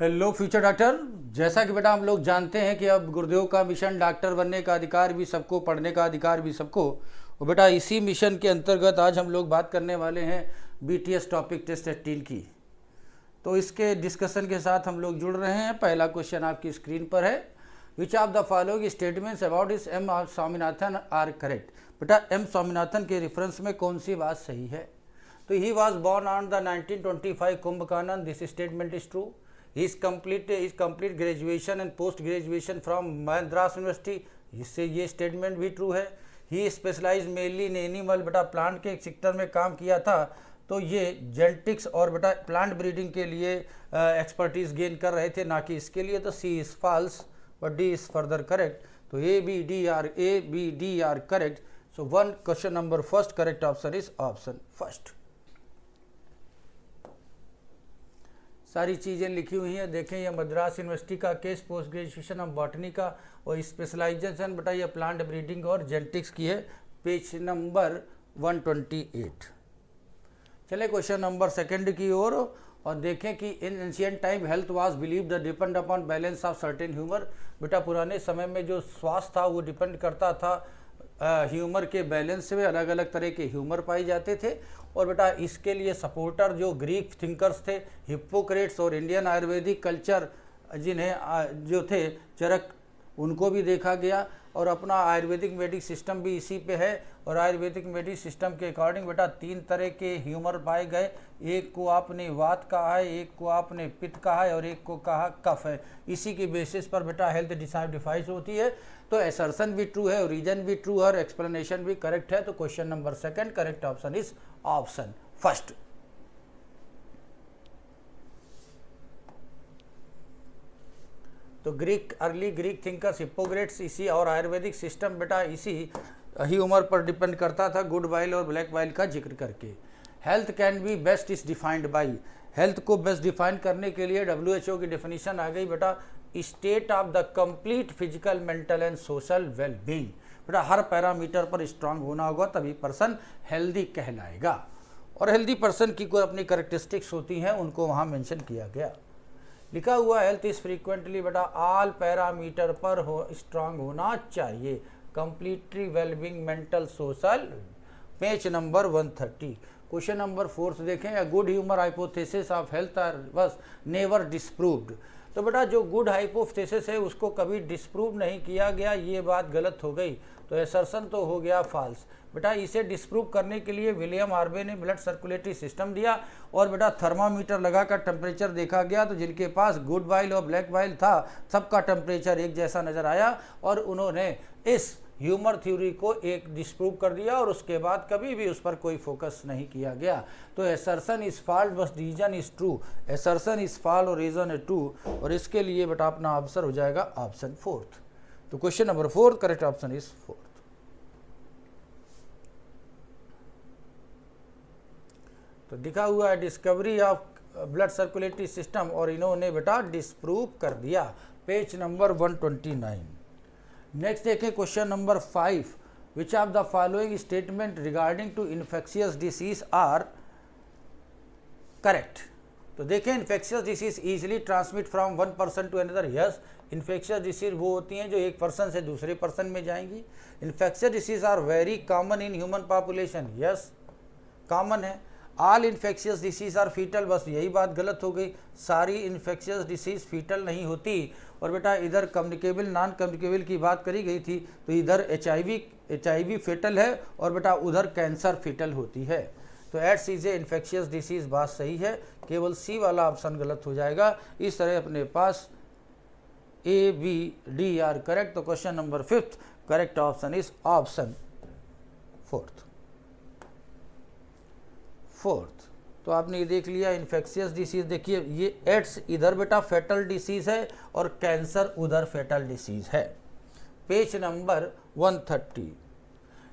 Hello future doctor. जैसा कि बेटा हम लोग जानते हैं कि अब गुरुदेव का मिशन डॉक्टर बनने का अधिकार भी सबको, पढ़ने का अधिकार भी सबको। और बेटा इसी मिशन के अंतर्गत आज हम लोग बात करने वाले हैं बीटीएस टॉपिक टेस्ट 18 की। तो इसके डिस्कशन के साथ हम लोग जुड़ रहे हैं। पहला क्वेश्चन आपकी स्क्रीन पर है, which of the following statements about S M Swaminathan are correct. बेटा एम स्वामीनाथन के रेफरेंस में कौन सी बात सही है? तो ही was born on the 1925 Kumbakonam, this statement is true. His complete graduation and post graduation from Madras University, इससे ये स्टेटमेंट भी ट्रू है। ही स्पेशलाइज मेनली इन एनिमल, बेटा प्लांट के सेक्टर में काम किया था, तो ये जेनेटिक्स और बेटा प्लांट ब्रीडिंग के लिए एक्सपर्टीज गेन कर रहे थे, ना कि इसके लिए। तो C is false but D is further correct. तो A B D are correct. So one question number first correct option is option first. सारी चीज़ें लिखी हुई हैं, देखें। ये मद्रास यूनिवर्सिटी का केस, पोस्ट ग्रेजुएशन ऑफ बॉटनी का, और स्पेशलाइजेशन बेटा ये प्लांट ब्रीडिंग और जेनेटिक्स की है, पेज नंबर 128। चले क्वेश्चन नंबर सेकंड की ओर और देखें कि इन ancient time health was believe the depend upon balance of certain humour. बेटा पुराने समय में जो स्वास्थ्य था वो डिपेंड करता था ह्यूमर के बैलेंस में। अलग अलग तरह के ह्यूमर पाए जाते थे। और बेटा इसके लिए सपोर्टर जो ग्रीक थिंकर्स थे, हिप्पोक्रेट्स, और इंडियन आयुर्वेदिक कल्चर जिन्हें जो थे चरक, उनको भी देखा गया। और अपना आयुर्वेदिक मेडिक सिस्टम भी इसी पे है। और आयुर्वेदिक मेडिक सिस्टम के अकॉर्डिंग बेटा 3 तरह के ह्यूमर पाए गए। एक को आपने वात कहा है, एक को आपने पित्त कहा है, और एक को कहा कफ है। इसी के बेसिस पर बेटा हेल्थ डिफाइंड होती है। तो एसर्शन भी ट्रू है, रीजन भी ट्रू है, और एक्सप्लेनेशन भी करेक्ट है। तो question number second correct option is option first. तो अर्ली ग्रीक थिंकर्स, हिप्पोक्रेट्स, इसी और आयुर्वेदिक सिस्टम बेटा इसी ह्यूमर पर डिपेंड करता था, गुड वाइल और ब्लैक वाइल का जिक्र करके। Health can be best is defined by, health को बेस्ट डिफाइन करने के लिए WHO की डेफिनेशन आ गई बेटा, state of the complete physical, mental and social well being. बेटा हर पैरामीटर पर स्ट्रांग होना होगा, तभी पर्सन हेल्दी कहलाएगा। और हेल्दी पर्सन की कोई अपनी करेक्टरिस्टिक्स होती हैं, उनको वहाँ मेंशन किया गया। लिखा हुआ हेल्थ इज फ्रीक्वेंटली बेटा ऑल पैरामीटर पर हो स्ट्रांग होना चाहिए, completely wellbeing, mental, social. Page number 130। Question number 4 देखें, a good humour hypothesis of health was never disproved. तो बेटा जो गुड हाइपोथेसिस है उसको कभी डिस्प्रूव नहीं किया गया, ये बात गलत हो गई। तो एसर्शन तो हो गया फॉल्स। बेटा इसे डिस्प्रूव करने के लिए विलियम आर्बे ने ब्लड सर्कुलेटरी सिस्टम दिया, और बेटा थर्मामीटर लगाकर टेम्परेचर देखा गया। तो जिनके पास गुड वाइल और ब्लैक वाइल था, सबका टेम्परेचर एक जैसा नजर आया, और उन्होंने इस ह्यूमर थ्योरी को एक डिस्प्रूव कर दिया, और उसके बाद कभी भी उस पर कोई फोकस नहीं किया गया। तो एसर्शन इज फॉल्स बस reason is true. Assertion is false और रीजन इज ट्रू, और इसके लिए बेटा अपना आंसर हो जाएगा ऑप्शन फोर्थ। तो question number 4 correct option is fourth. तो दिखा हुआ है discovery of blood circulatory system, और इन्होंने बेटा डिस्प्रूव कर दिया। Page number 129। नेक्स्ट देखें question number 5, which of the following statement regarding to infectious disease are correct. तो देखें, infectious disease easily transmit from one person to another. Yes, infectious disease वो होती हैं जो एक पर्सन से दूसरे पर्सन में जाएंगी। Infectious disease are very common in human population. Yes, common है। All infectious disease are fatal, बस यही बात गलत हो गई, सारी इन्फेक्शियस डिसीज फीटल नहीं होती। और बेटा इधर कम्युनिकेबल नॉन कम्युनिकेबल की बात करी गई थी, तो इधर HIV फेटल है, और बेटा उधर कैंसर फीटल होती है। तो AIDS is a infectious disease, बात सही है, केवल सी वाला ऑप्शन गलत हो जाएगा। इस तरह अपने पास ABD आर करेक्ट। तो question number 5 correct option is option fourth. तो आपने ये देख लिया इन्फेक्शियस डिसीज। देखिए ये एड्स इधर बेटा फेटल डिसीज है, और कैंसर उधर फेटल डिसीज है। Page number 130।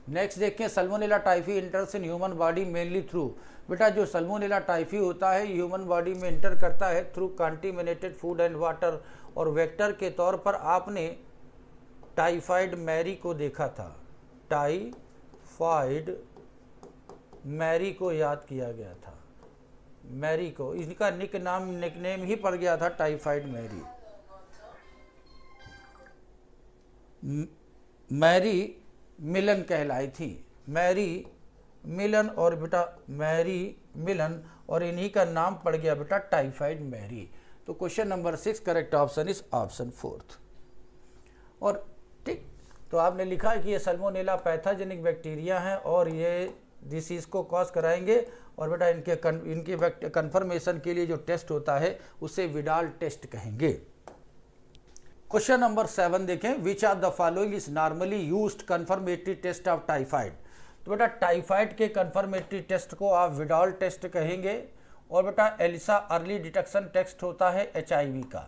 नेक्स्ट देखिए, Salmonella typhi इंटर्स in human body mainly through. बेटा जो सल्मोनेला टाइफी होता है ह्यूमन बॉडी में इंटर करता है through contaminated food and water, और वेक्टर के तौर पर आपने टाइफाइड मैरी को देखा था। टाइफाइड मैरी को याद किया गया था। मैरी को, इनका निकनेम ही पड़ गया था टाइफाइड मैरी। मैरी मिलन कहलाई थी, मैरी मिलन और बेटा मैरी मिलन, और इन्हीं का नाम पड़ गया बेटा टाइफाइड मैरी। तो question number 6 correct option is option 4। और ठीक, तो आपने लिखा है कि ये सल्मोनेला पैथोजेनिक बैक्टीरिया हैं और ये डिसीज को कॉज कराएंगे, और बेटा इनके कंफर्मेशन के लिए जो टेस्ट होता है उसे विडाल टेस्ट कहेंगे। क्वेश्चन नंबर 7 देखें, which are the following is normally used confirmatory test of typhoid. तो बेटा टाइफाइड के कंफर्मेटरी टेस्ट को आप विडाल टेस्ट कहेंगे, और बेटा एलिसा अर्ली डिटेक्शन टेस्ट होता है HIV का।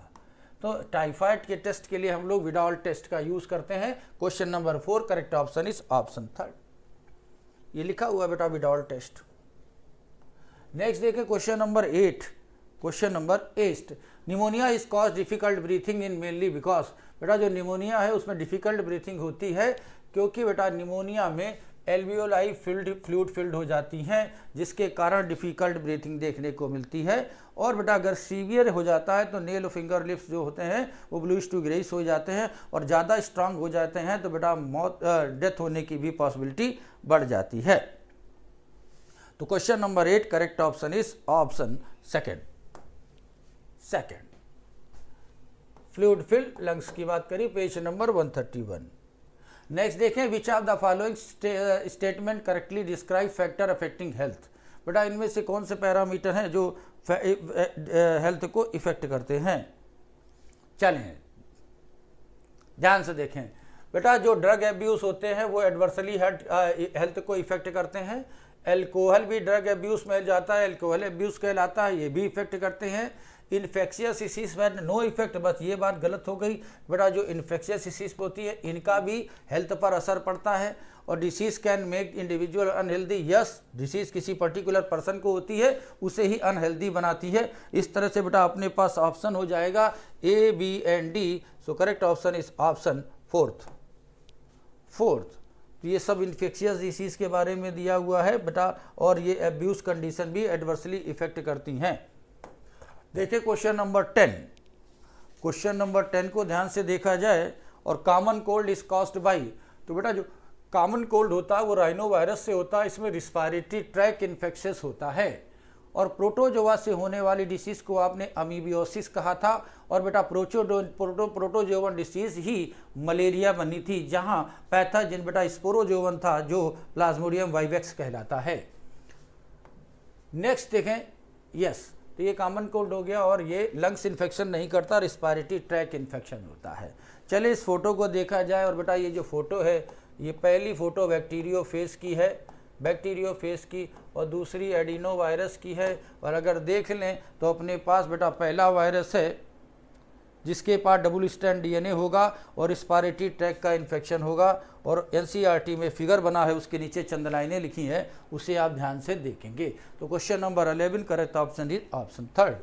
तो टाइफाइड के टेस्ट के लिए हम लोग विडाल टेस्ट का यूज करते हैं। Question number 4 correct option is option 3, ये लिखा हुआ है बेटा विडाल टेस्ट। नेक्स्ट देखिए question number 8। Question number 8, pneumonia is cause difficult breathing in mainly because. बेटा जो निमोनिया है उसमें डिफिकल्ट ब्रीथिंग होती है क्योंकि बेटा निमोनिया में एल्वियोलाई फ्लूइड फिल्ड हो जाती हैं, जिसके कारण डिफिकल्ट ब्रीथिंग देखने को मिलती है। और बेटा अगर सीवियर हो जाता है तो नेल और फिंगर लिप्स जो होते हैं वो ब्लूइश टू ग्रेइश हो जाते हैं, और ज़्यादा स्ट्रांग हो जाते हैं तो बेटा डेथ होने की भी पॉसिबिलिटी बढ़ जाती है। तो question number 8 correct option is option 2। Fluid filled lungs की बात करी, पेज नंबर 131। नेक्स्ट देखें, which of the following statement correctly describe factor affecting health. बेटा इनमें से कौन से पैरामीटर हैं जो हेल्थ को इफेक्ट करते हैं। चलें ध्यान से देखें, बेटा जो ड्रग एब्यूज होते हैं वो एडवर्सली हेल्थ को इफेक्ट करते हैं। एल्कोहल भी ड्रग एब्यूज में जाता है, एल्कोहल एब्यूज कहलाता है, ये भी इफेक्ट करते हैं। इन्फेक्शियस डिसीज पर नो इफेक्ट, बस ये बात गलत हो गई बेटा, जो इन्फेक्शियस डिसीज होती है इनका भी हेल्थ पर असर पड़ता है। और disease can make individual unhealthy, yes disease किसी पर्टिकुलर पर्सन को होती है उसे ही अनहेल्दी बनाती है। इस तरह से बेटा अपने पास ऑप्शन हो जाएगा A, B and D। So correct option is option 4। तो ये सब इन्फेक्शियस डिसीज के बारे में दिया हुआ है बेटा, और ये एब्यूज कंडीशन भी एडवर्सली इफेक्ट करती हैं। देखिए क्वेश्चन नंबर 10। क्वेश्चन नंबर 10 को ध्यान से देखा जाए, और common cold is caused by. तो बेटा जो कॉमन कोल्ड होता है वो राइनो वायरस से होता है, इसमें रिस्पायरेटरी ट्रैक इन्फेक्शंस होता है। और प्रोटोजोआ से होने वाली डिसीज को आपने अमीबियोसिस कहा था, और बेटा प्रोटोजोवन डिसीज ही मलेरिया बनी थी, जहां पैथोजन बेटा स्पोरोजोवन था जो प्लाज्मोडियम वाइवेक्स कहलाता है। नेक्स्ट देखें, यस तो ये कॉमन कोल्ड हो गया, और ये लंग्स इन्फेक्शन नहीं करता, रिस्पायरेटरी ट्रैक इन्फेक्शन होता है। चलिए इस फोटो को देखा जाए, और बेटा ये जो फोटो है ये पहली फोटो बैक्टीरियोफेज की है, बैक्टीरियोफेज की, और दूसरी एडिनो वायरस की है। और अगर देख लें तो अपने पास बेटा पहला वायरस है जिसके पास डबल स्ट्रैंड DNA होगा और रिस्पायरेटरी ट्रैक का इन्फेक्शन होगा, और NCERT में फिगर बना है उसके नीचे चंद लाइनें लिखी हैं, उसे आप ध्यान से देखेंगे। तो question number 11 correct option is option 3।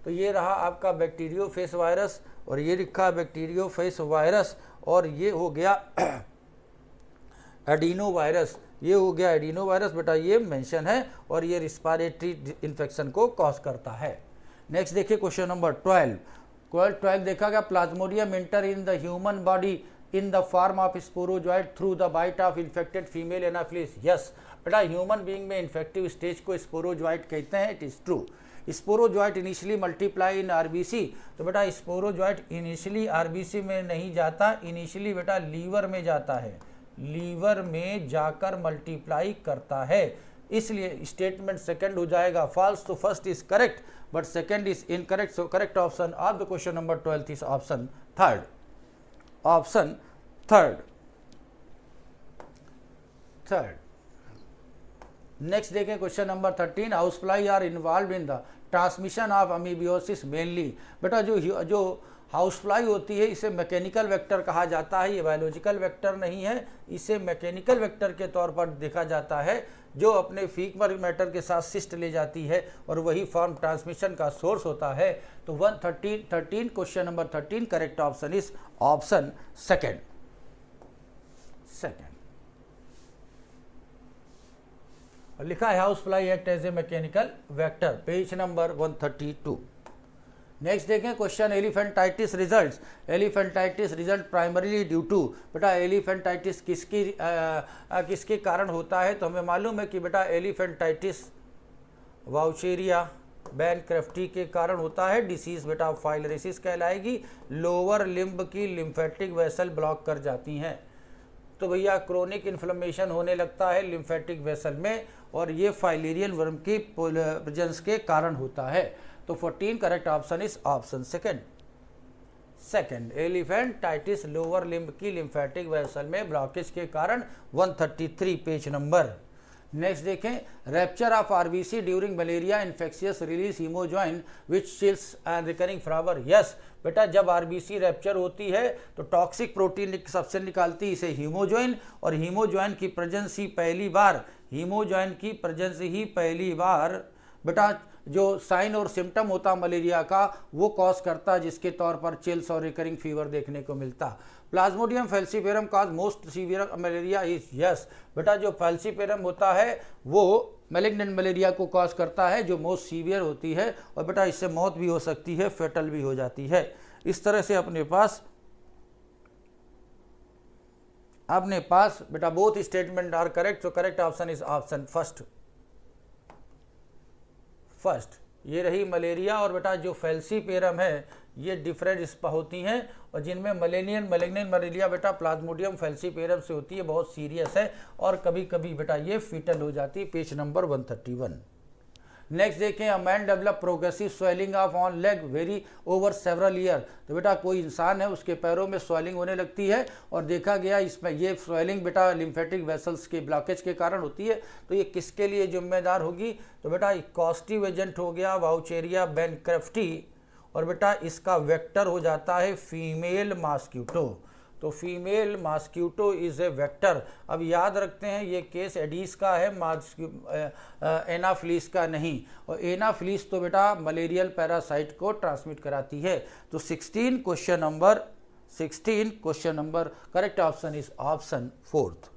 तो ये रहा आपका बैक्टीरियोफेज वायरस, और ये लिखा बैक्टीरियोफेज वायरस, और ये हो गया एडिनो वायरस, ये हो गया एडिनो वायरस बेटा, ये मेंशन है, और ये रिस्पायरेटरी इन्फेक्शन को कॉज करता है। नेक्स्ट देखिए क्वेश्चन नंबर 12 देखा गया, plasmodium enter in the human body in the form of sporozoite through the bite of infected female anopheles. Yes बेटा ह्यूमन बीइंग में इन्फेक्टिव स्टेज को स्पोरोजॉइड कहते हैं, it is true. Sporozoite initially multiply in RBC। तो बेटा sporozoite initially RBC में नहीं जाता, इनिशियली बेटा लीवर में जाता है, लीवर में जाकर मल्टीप्लाई करता है, इसलिए स्टेटमेंट सेकंड हो जाएगा फॉल्स। तो first is correct but second is incorrect. So correct option of the question number 12 is option 3। Option 3। Next देखें question number 13, house fly are involve in the transmission of amoebiasis mainly. बेटा जो house fly होती है इसे mechanical vector कहा जाता है, ये बायोलॉजिकल वेक्टर नहीं है, इसे मैकेनिकल वेक्टर के तौर पर देखा जाता है, जो अपने फीकल मैटर के साथ सिस्ट ले जाती है, और वही फॉर्म ट्रांसमिशन का सोर्स होता है। तो 113 question number 13 correct option is option 2। लिखा है house fly act as a mechanical vector, page number 132। Next देखें question, elephantiasis results. Elephantiasis result primarily due to, बेटा एलिफेंटाइटिस किसके कारण होता है? तो हमें मालूम है कि बेटा एलिफेंटाइटिस वाउचेरिया बैनक्रफ्टी के कारण होता है। डिसीज बेटा फाइलरेसिस कहलाएगी। लोअर लिम्ब की लिम्फेटिक वेसल ब्लॉक कर जाती हैं। तो भैया क्रोनिक इन्फ्लेमेशन होने लगता है लिम्फेटिक वेसल में, और ये फाइलेरियन वर्म की प्रेजेंस के कारण होता है। तो 14 correct option is option second. Elephantiasis lower limb की लिम्फेटिक वेसल में ब्लॉकेज के कारण 133 पेज नंबर। नेक्स्ट देखें, rupture of RBC during malaria infectious release hemozoin which chills and recurring fever. Yes बेटा, जब आरबीसी रैप्चर होती है तो टॉक्सिक प्रोटीन सबसे निकालती है इसे हीमोजॉइन, और हीमोजॉइन की प्रेजेंस ही पहली बार बेटा जो साइन और सिम्टम होता मलेरिया का वो कॉज करता, जिसके तौर पर चिल्स और रिकरिंग फीवर देखने को मिलता। Plasmodium falciparum cause most severe malaria is. Yes बेटा, जो फैल्सीफेरम होता है वो मैलिग्नेंट मलेरिया को कॉज करता है, जो मोस्ट सीवियर होती है, और बेटा इससे मौत भी हो सकती है, फेटल भी हो जाती है। इस तरह से अपने पास बेटा बोथ स्टेटमेंट आर करेक्ट। तो correct option is option first. ये रही मलेरिया, और बेटा जो फैल्सीपेरम है ये डिफरेंट होती हैं, और जिनमें मैलिग्नेंट मलेरिया बेटा प्लाज्मोडियम फैल्सीपेरम से होती है, बहुत सीरियस है, और कभी कभी बेटा ये फीटल हो जाती है। Page number 131। नेक्स्ट देखें, a man develop progressive swelling of on leg very over several year. तो बेटा कोई इंसान है, उसके पैरों में स्वेलिंग होने लगती है, और देखा गया इसमें ये स्वेलिंग बेटा लिम्फेटिक वेसल्स के ब्लॉकेज के कारण होती है। तो ये किसके लिए जिम्मेदार होगी? तो बेटा कॉस्टिव एजेंट हो गया वाउचेरिया बैनक्रफ्टी, और बेटा इसका वेक्टर हो जाता है फीमेल मॉस्क्यूटो। तो female mosquito is a vector. अब याद रखते हैं ये केस एडीज का है, एनाफ्लीस का नहीं, और एनाफ्लीस तो बेटा मलेरियल पैरासाइट को ट्रांसमिट कराती है। तो 16 question number correct option is option fourth.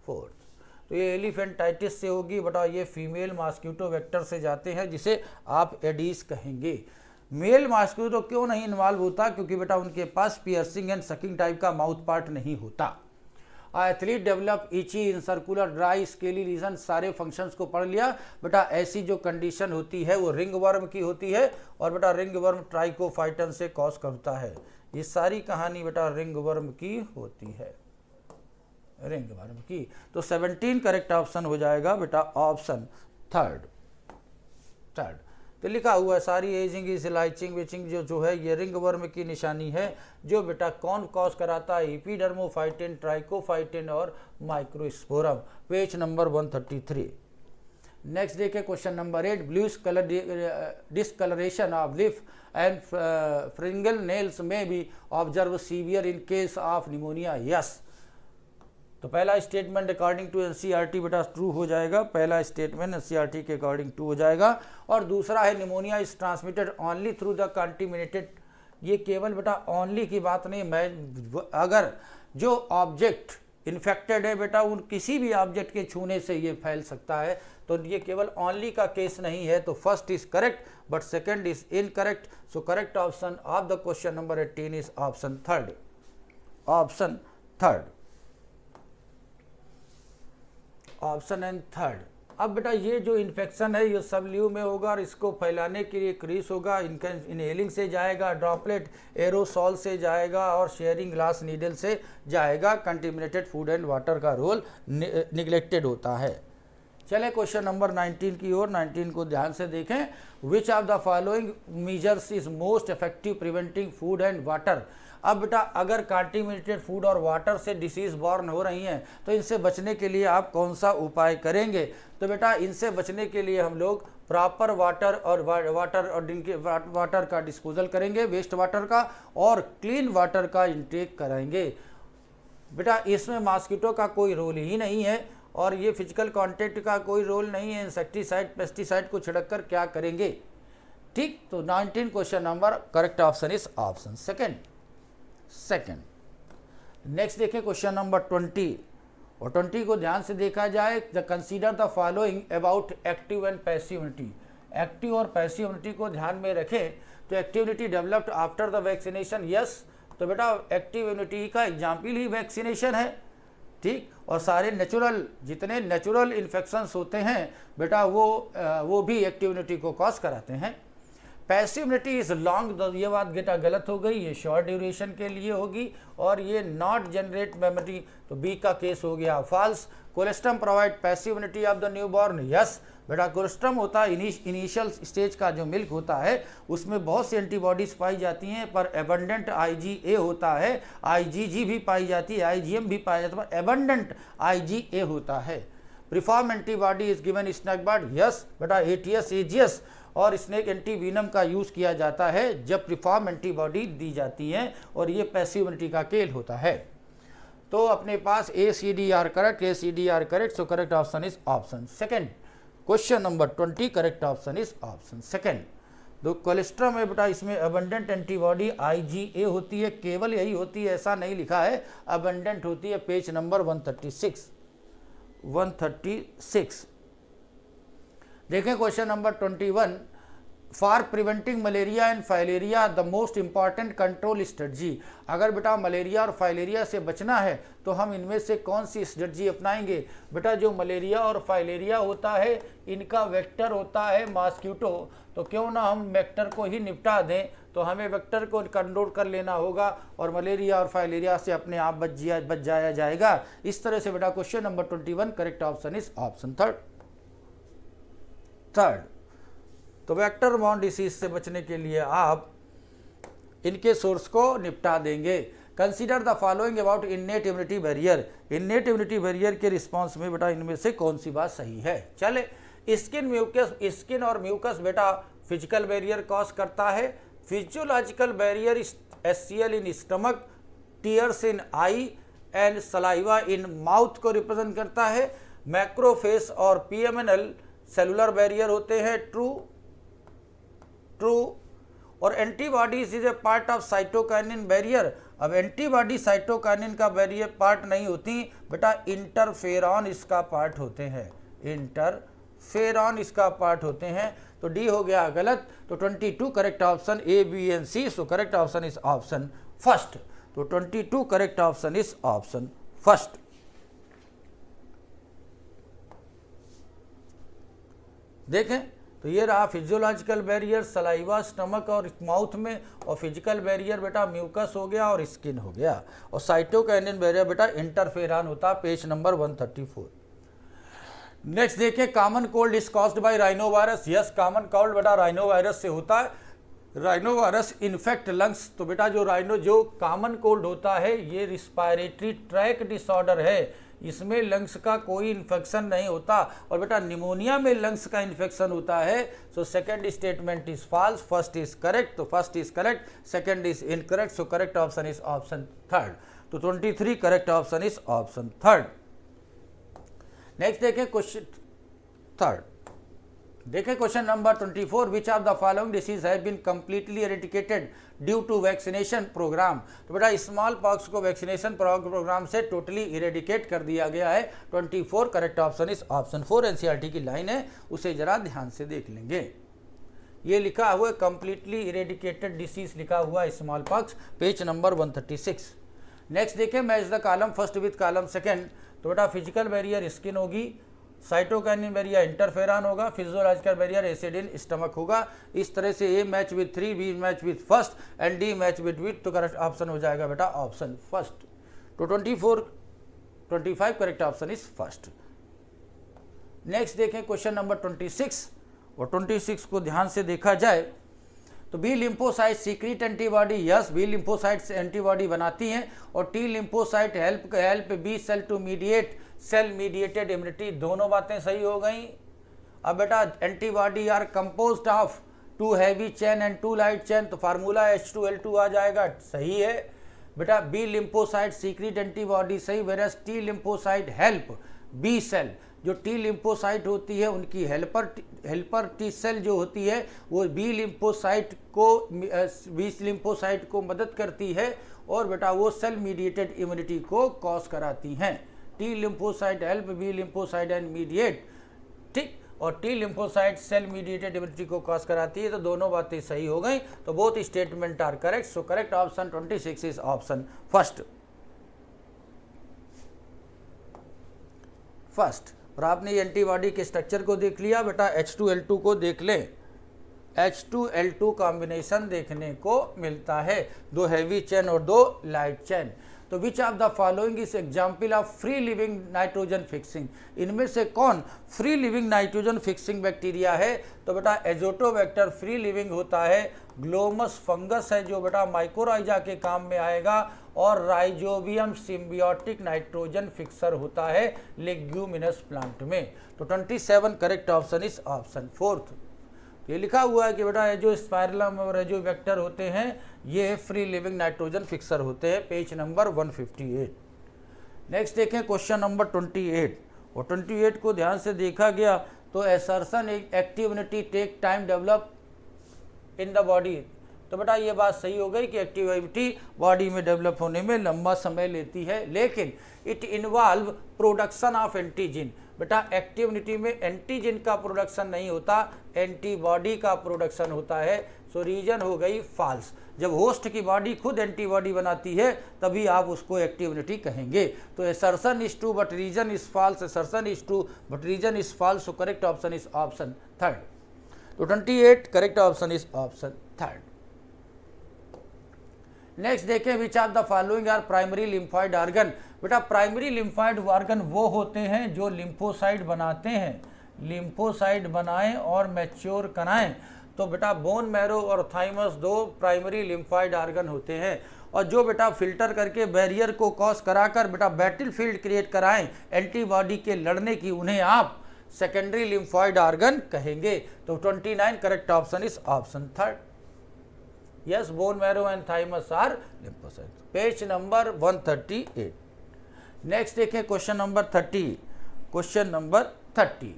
तो ये एलिफेंटाइटिस से होगी बेटा, ये फीमेल मॉस्क्यूटो वेक्टर से जाते हैं, जिसे आप एडीज कहेंगे। मेल मॉस्क्यूटो क्यों नहीं इन्वॉल्व होता? क्योंकि बेटा उनके पास पियर्सिंग एंड सकिंग टाइप का माउथ पार्ट नहीं होता। Athlete develop itchy in circular dry scaly region. सारे फंक्शंस को पढ़ लिया बेटा। ऐसी जो कंडीशन होती है वो रिंग वर्म की होती है, और बेटा रिंग वर्म ट्राइकोफाइटन से कॉज करता है। ये सारी कहानी बेटा रिंग वर्म की होती है, रिंग वर्म की। तो 17 करेक्ट ऑप्शन हो जाएगा बेटा ऑप्शन थर्ड। तो लिखा हुआ है सारी एजिंग इलाइचिंग विचिंग जो है ये रिंग वर्म की निशानी है, जो बेटा कौन कॉज कराता है? एपिडर्मोफाइटिन, ट्राइकोफाइटिन और माइक्रोस्पोरम। Page number 133। नेक्स्ट देखिए question number 8, bluish colour discoloration of lip and finger nails may be observe severe in case of pneumonia. Yes, तो पहला स्टेटमेंट अकॉर्डिंग टू एनसीईआरटी बेटा ट्रू हो जाएगा। पहला स्टेटमेंट एनसीईआरटी के according true हो जाएगा। और दूसरा है pneumonia is transmitted only through the contaminated. ये केवल बेटा ओनली की बात नहीं, मैं अगर जो ऑब्जेक्ट इन्फेक्टेड है बेटा उन किसी भी ऑब्जेक्ट के छूने से ये फैल सकता है। तो ये केवल ओनली का केस नहीं है। तो first is correct but second is incorrect. So correct option of the question number 18 is option third. Option and third. अब बेटा ये जो इन्फेक्शन है ये सब ल्यू में होगा, और इसको फैलाने के लिए क्रीस होगा, इनहेलिंग से जाएगा, ड्रॉपलेट एरोसॉल से जाएगा, और शेयरिंग ग्लास नीडल से जाएगा। कंटेमिनेटेड फूड एंड वाटर का रोल निगलेक्टेड होता है। चले क्वेश्चन नंबर 19 की ओर। 19 को ध्यान से देखें। Which of the following measures is most effective preventing food and water. अब बेटा अगर कंटेमिनेटेड फूड और वाटर से डिसीज बॉर्न हो रही हैं तो इनसे बचने के लिए आप कौन सा उपाय करेंगे? तो बेटा इनसे बचने के लिए हम लोग प्रॉपर वाटर और ड्रिंकिंग वाटर का डिस्पोजल करेंगे, वेस्ट वाटर का, और क्लीन वाटर का इंटेक कराएंगे। बेटा इसमें मॉस्किटो का कोई रोल ही नहीं है, और ये फिजिकल कांटेक्ट का कोई रोल नहीं है। इंसेक्टिसाइड पेस्टिसाइड को छिड़क कर क्या करेंगे? ठीक, तो 19 question number correct option is option second. Next देखें क्वेश्चन नंबर 20। और 20 को ध्यान से देखा जाए, the consider the following about active and passive immunity. Active और पैसिव इम्यूनिटी को ध्यान में रखें तो active immunity developed after the vaccination, yes. तो बेटा एक्टिव इम्यूनिटी का एग्जाम्पल ही वैक्सीनेशन है, ठीक। और सारे नेचुरल, जितने नेचुरल इन्फेक्शंस होते हैं बेटा वो भी एक्टिव इम्यूनिटी को कॉज कराते हैं। पैसिव इम्यूनिटी इज लॉन्ग, ये बात बेटा गलत हो गई, ये शॉर्ट ड्यूरेशन के लिए होगी और ये नॉट जनरेट मेमोरी, तो बी का केस हो गया false. Colostrum provide passive immunity of the newborn, yes. बेटा कोलेस्ट्रम होता है इनिशियल स्टेज का जो मिल्क होता है उसमें बहुत सी एंटीबॉडीज पाई जाती हैं, पर एबंडेंट IgA होता है, IgG भी पाई जाती है, IgM भी पाया जाता है, पर एबंडेंट IgA होता है। Preform antibody is given snake bite, yes. बेटा ATS AGS और स्नेक एंटीवीनम का यूज़ किया जाता है जब प्रिफॉर्म एंटीबॉडी दी जाती हैं, और ये पैसिव इम्यूनिटी का खेल होता है। तो अपने पास ACDR correct, ACDR correct, so correct option is option second. Question number 20 correct option is option second. तो कोलेस्ट्रम है बेटा, इसमें अबंडेंट एंटीबॉडी IgA होती है, केवल यही होती है ऐसा नहीं लिखा है, अबंडेंट होती है, पेज नंबर 136। देखें question number 21, for preventing malaria and filaria the most important control strategy. अगर बेटा मलेरिया और फाइलेरिया से बचना है तो हम इनमें से कौन सी स्ट्रेटजी अपनाएंगे? बेटा जो मलेरिया और फाइलेरिया होता है इनका वेक्टर होता है मॉस्किटो, तो क्यों ना हम वेक्टर को ही निपटा दें, तो हमें वेक्टर को कंट्रोल कर लेना होगा और मलेरिया और फाइलेरिया से अपने आप बच जाया जाएगा। इस तरह से बेटा question number 21 correct option is option third. तो वेक्टर बॉर्न डिसीज से बचने के लिए आप इनके सोर्स को निपटा देंगे। Consider the following about innate immunity barrier. Innate immunity barrier के रिस्पांस में बेटा इनमें से कौन सी बात सही है? चले, स्किन और म्यूकस बेटा फिजिकल बैरियर कॉज करता है। Physiological barrier HCl in stomach, tears in I and saliva in mouth को रिप्रेजेंट करता है। मैक्रोफेज और PMNL सेलुलर बैरियर होते हैं, ट्रू। और antibodies is a part of cytokinin barrier. अब एंटीबॉडी साइटोकाइनिन का बैरियर पार्ट नहीं होती बेटा, इंटरफेरॉन इसका पार्ट होते हैं, इंटरफेरॉन इसका पार्ट होते हैं। तो डी हो गया गलत। तो 22 correct option A, B and C, so correct option is option first. तो 22 correct option is option first. देखें तो ये रहा फिजियोलॉजिकल बैरियर सलाइवा स्टमक और माउथ में, और फिजिकल बैरियर बेटा म्यूकस हो गया और स्किन हो गया, और साइटोकाइनिन बैरियर बेटा इंटरफेरॉन होता, पेज नंबर 134। नेक्स्ट देखें, common cold is caused by rhino virus. Yes, common cold बेटा राइनो वायरस से होता है। Rhino virus infect lungs. तो बेटा जो कॉमन कोल्ड होता है ये रिस्पायरेटरी ट्रैक डिसऑर्डर है, इसमें लंग्स का कोई इन्फेक्शन नहीं होता। और बेटा निमोनिया में लंग्स का इन्फेक्शन होता है। So second statement is false, first is correct. तो first is correct, second is incorrect, so correct option is option third. तो 23 correct option is option third. Next देखें क्वेश्चन थर्ड, देखें question number 24, which of the following disease have been completely eradicated due to vaccination program. तो बेटा small pox को vaccination program से totally eradicate कर दिया गया है। 24 correct option is option 4। NCERT की लाइन है, उसे जरा ध्यान से देख लेंगे। ये लिखा हुआ कंप्लीटली इरेडिकेटेड डिसीज लिखा हुआ small pox, page number 136। Next देखें, match the column first with column second. तो बेटा फिजिकल बैरियर स्किन होगी, साइटोकाइनिन बैरियर इंटरफेरॉन होगा, physiological barrier acid in stomach होगा। इस तरह से A match with 3, B match with first and D match with. तो करेक्ट ऑप्शन हो जाएगा बेटा ऑप्शन फर्स्ट। तो 25 correct option is first. Next देखें क्वेश्चन नंबर 26, और 26 को ध्यान से देखा जाए तो B lymphocyte secrete antibody. Yes, B lymphocyte से एंटीबॉडी बनाती हैं, और T lymphocyte help B cell to mediate cell mediated immunity. दोनों बातें सही हो गई। अब बेटा antibody are composed of 2 heavy chain and 2 light chain, तो फार्मूला H2L2 आ जाएगा, सही है बेटा। बी लिम्फोसाइट सीक्रेट एंटीबॉडी सही, versus T lymphocyte help B cell. जो टी लिम्फोसाइट होती है उनकी हेल्पर टी सेल जो होती है वो बी लिम्फोसाइट को मदद करती है, और बेटा वो सेल मीडिएटेड इम्यूनिटी को कॉज कराती हैं। T lymphocyte help B lymphocyte and mediate, ठीक, और T lymphocyte cell mediated immunity को कॉज कराती है। तो दोनों बातें सही हो गई, तो both statement are correct. So correct option 26 is option first. और आपने एंटीबॉडी के स्ट्रक्चर को देख लिया बेटा, H2L2 को देख लें। H2L2 कॉम्बिनेशन देखने को मिलता है, 2 हैवी चेन और 2 लाइट चेन। तो which of the following is example of free living nitrogen fixing, इनमें से कौन free living nitrogen fixing bacteria है? तो बेटा एजोटोबैक्टर फ्री लिविंग होता है, ग्लोमस फंगस है जो बेटा माइकोराइजा के काम में आएगा, और राइजोबियम सिम्बियोटिक नाइट्रोजन फिक्सर होता है लेग्यूमिनस प्लांट में। तो 27 correct option is option fourth. ये लिखा हुआ है कि बेटा जो स्पाइरलम और जो वेक्टर होते हैं ये फ्री लिविंग नाइट्रोजन फिक्सर होते हैं, पेज नंबर 158। नेक्स्ट देखें क्वेश्चन नंबर 28, और 28 को ध्यान से देखा गया तो assertion active unity take time develop in the body. तो बेटा ये बात सही हो गई कि एक्टिविटी बॉडी में डेवलप होने में लंबा समय लेती है, लेकिन it involve production of antigen. बेटा एक्टिविटी में एंटीजन का प्रोडक्शन नहीं होता, एंटीबॉडी का प्रोडक्शन होता है। सो रीजन हो गई फॉल्स। जब होस्ट की बॉडी खुद एंटीबॉडी बनाती है तभी आप उसको एक्टिविटी कहेंगे। तो assertion is true but reason is false, assertion is true but reason is false. So correct option is option third. तो 28 correct option is option third. Next देखें which of the following are primary lymphoid organ. बेटा primary lymphoid organ वो होते हैं जो lymphocyte बनाते हैं, lymphocyte बनाएं और मैच्योर कराएं। तो बेटा बोन मैरो और थाइमस 2 प्राइमरी लिम्फॉइड ऑर्गन होते हैं, और जो बेटा फिल्टर करके बैरियर को क्रॉस कराकर बेटा बैटल फील्ड क्रिएट कराएं एंटीबॉडी के लड़ने की, उन्हें आप सेकेंडरी लिम्फॉइड ऑर्गन कहेंगे। तो 29 correct option is option third. Yes, bone marrow and thymus are lymphocytes. Page number 138. Next देखें क्वेश्चन नंबर 30। क्वेश्चन नंबर 30,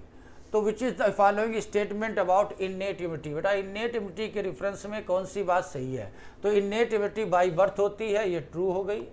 तो which is the following statement about innate immunity. बेटा इन्नेट इम्यूनिटी के reference में कौन सी बात सही है? तो इन्नेट इम्यूनिटी बाई बर्थ होती है, ये ट्रू हो गई।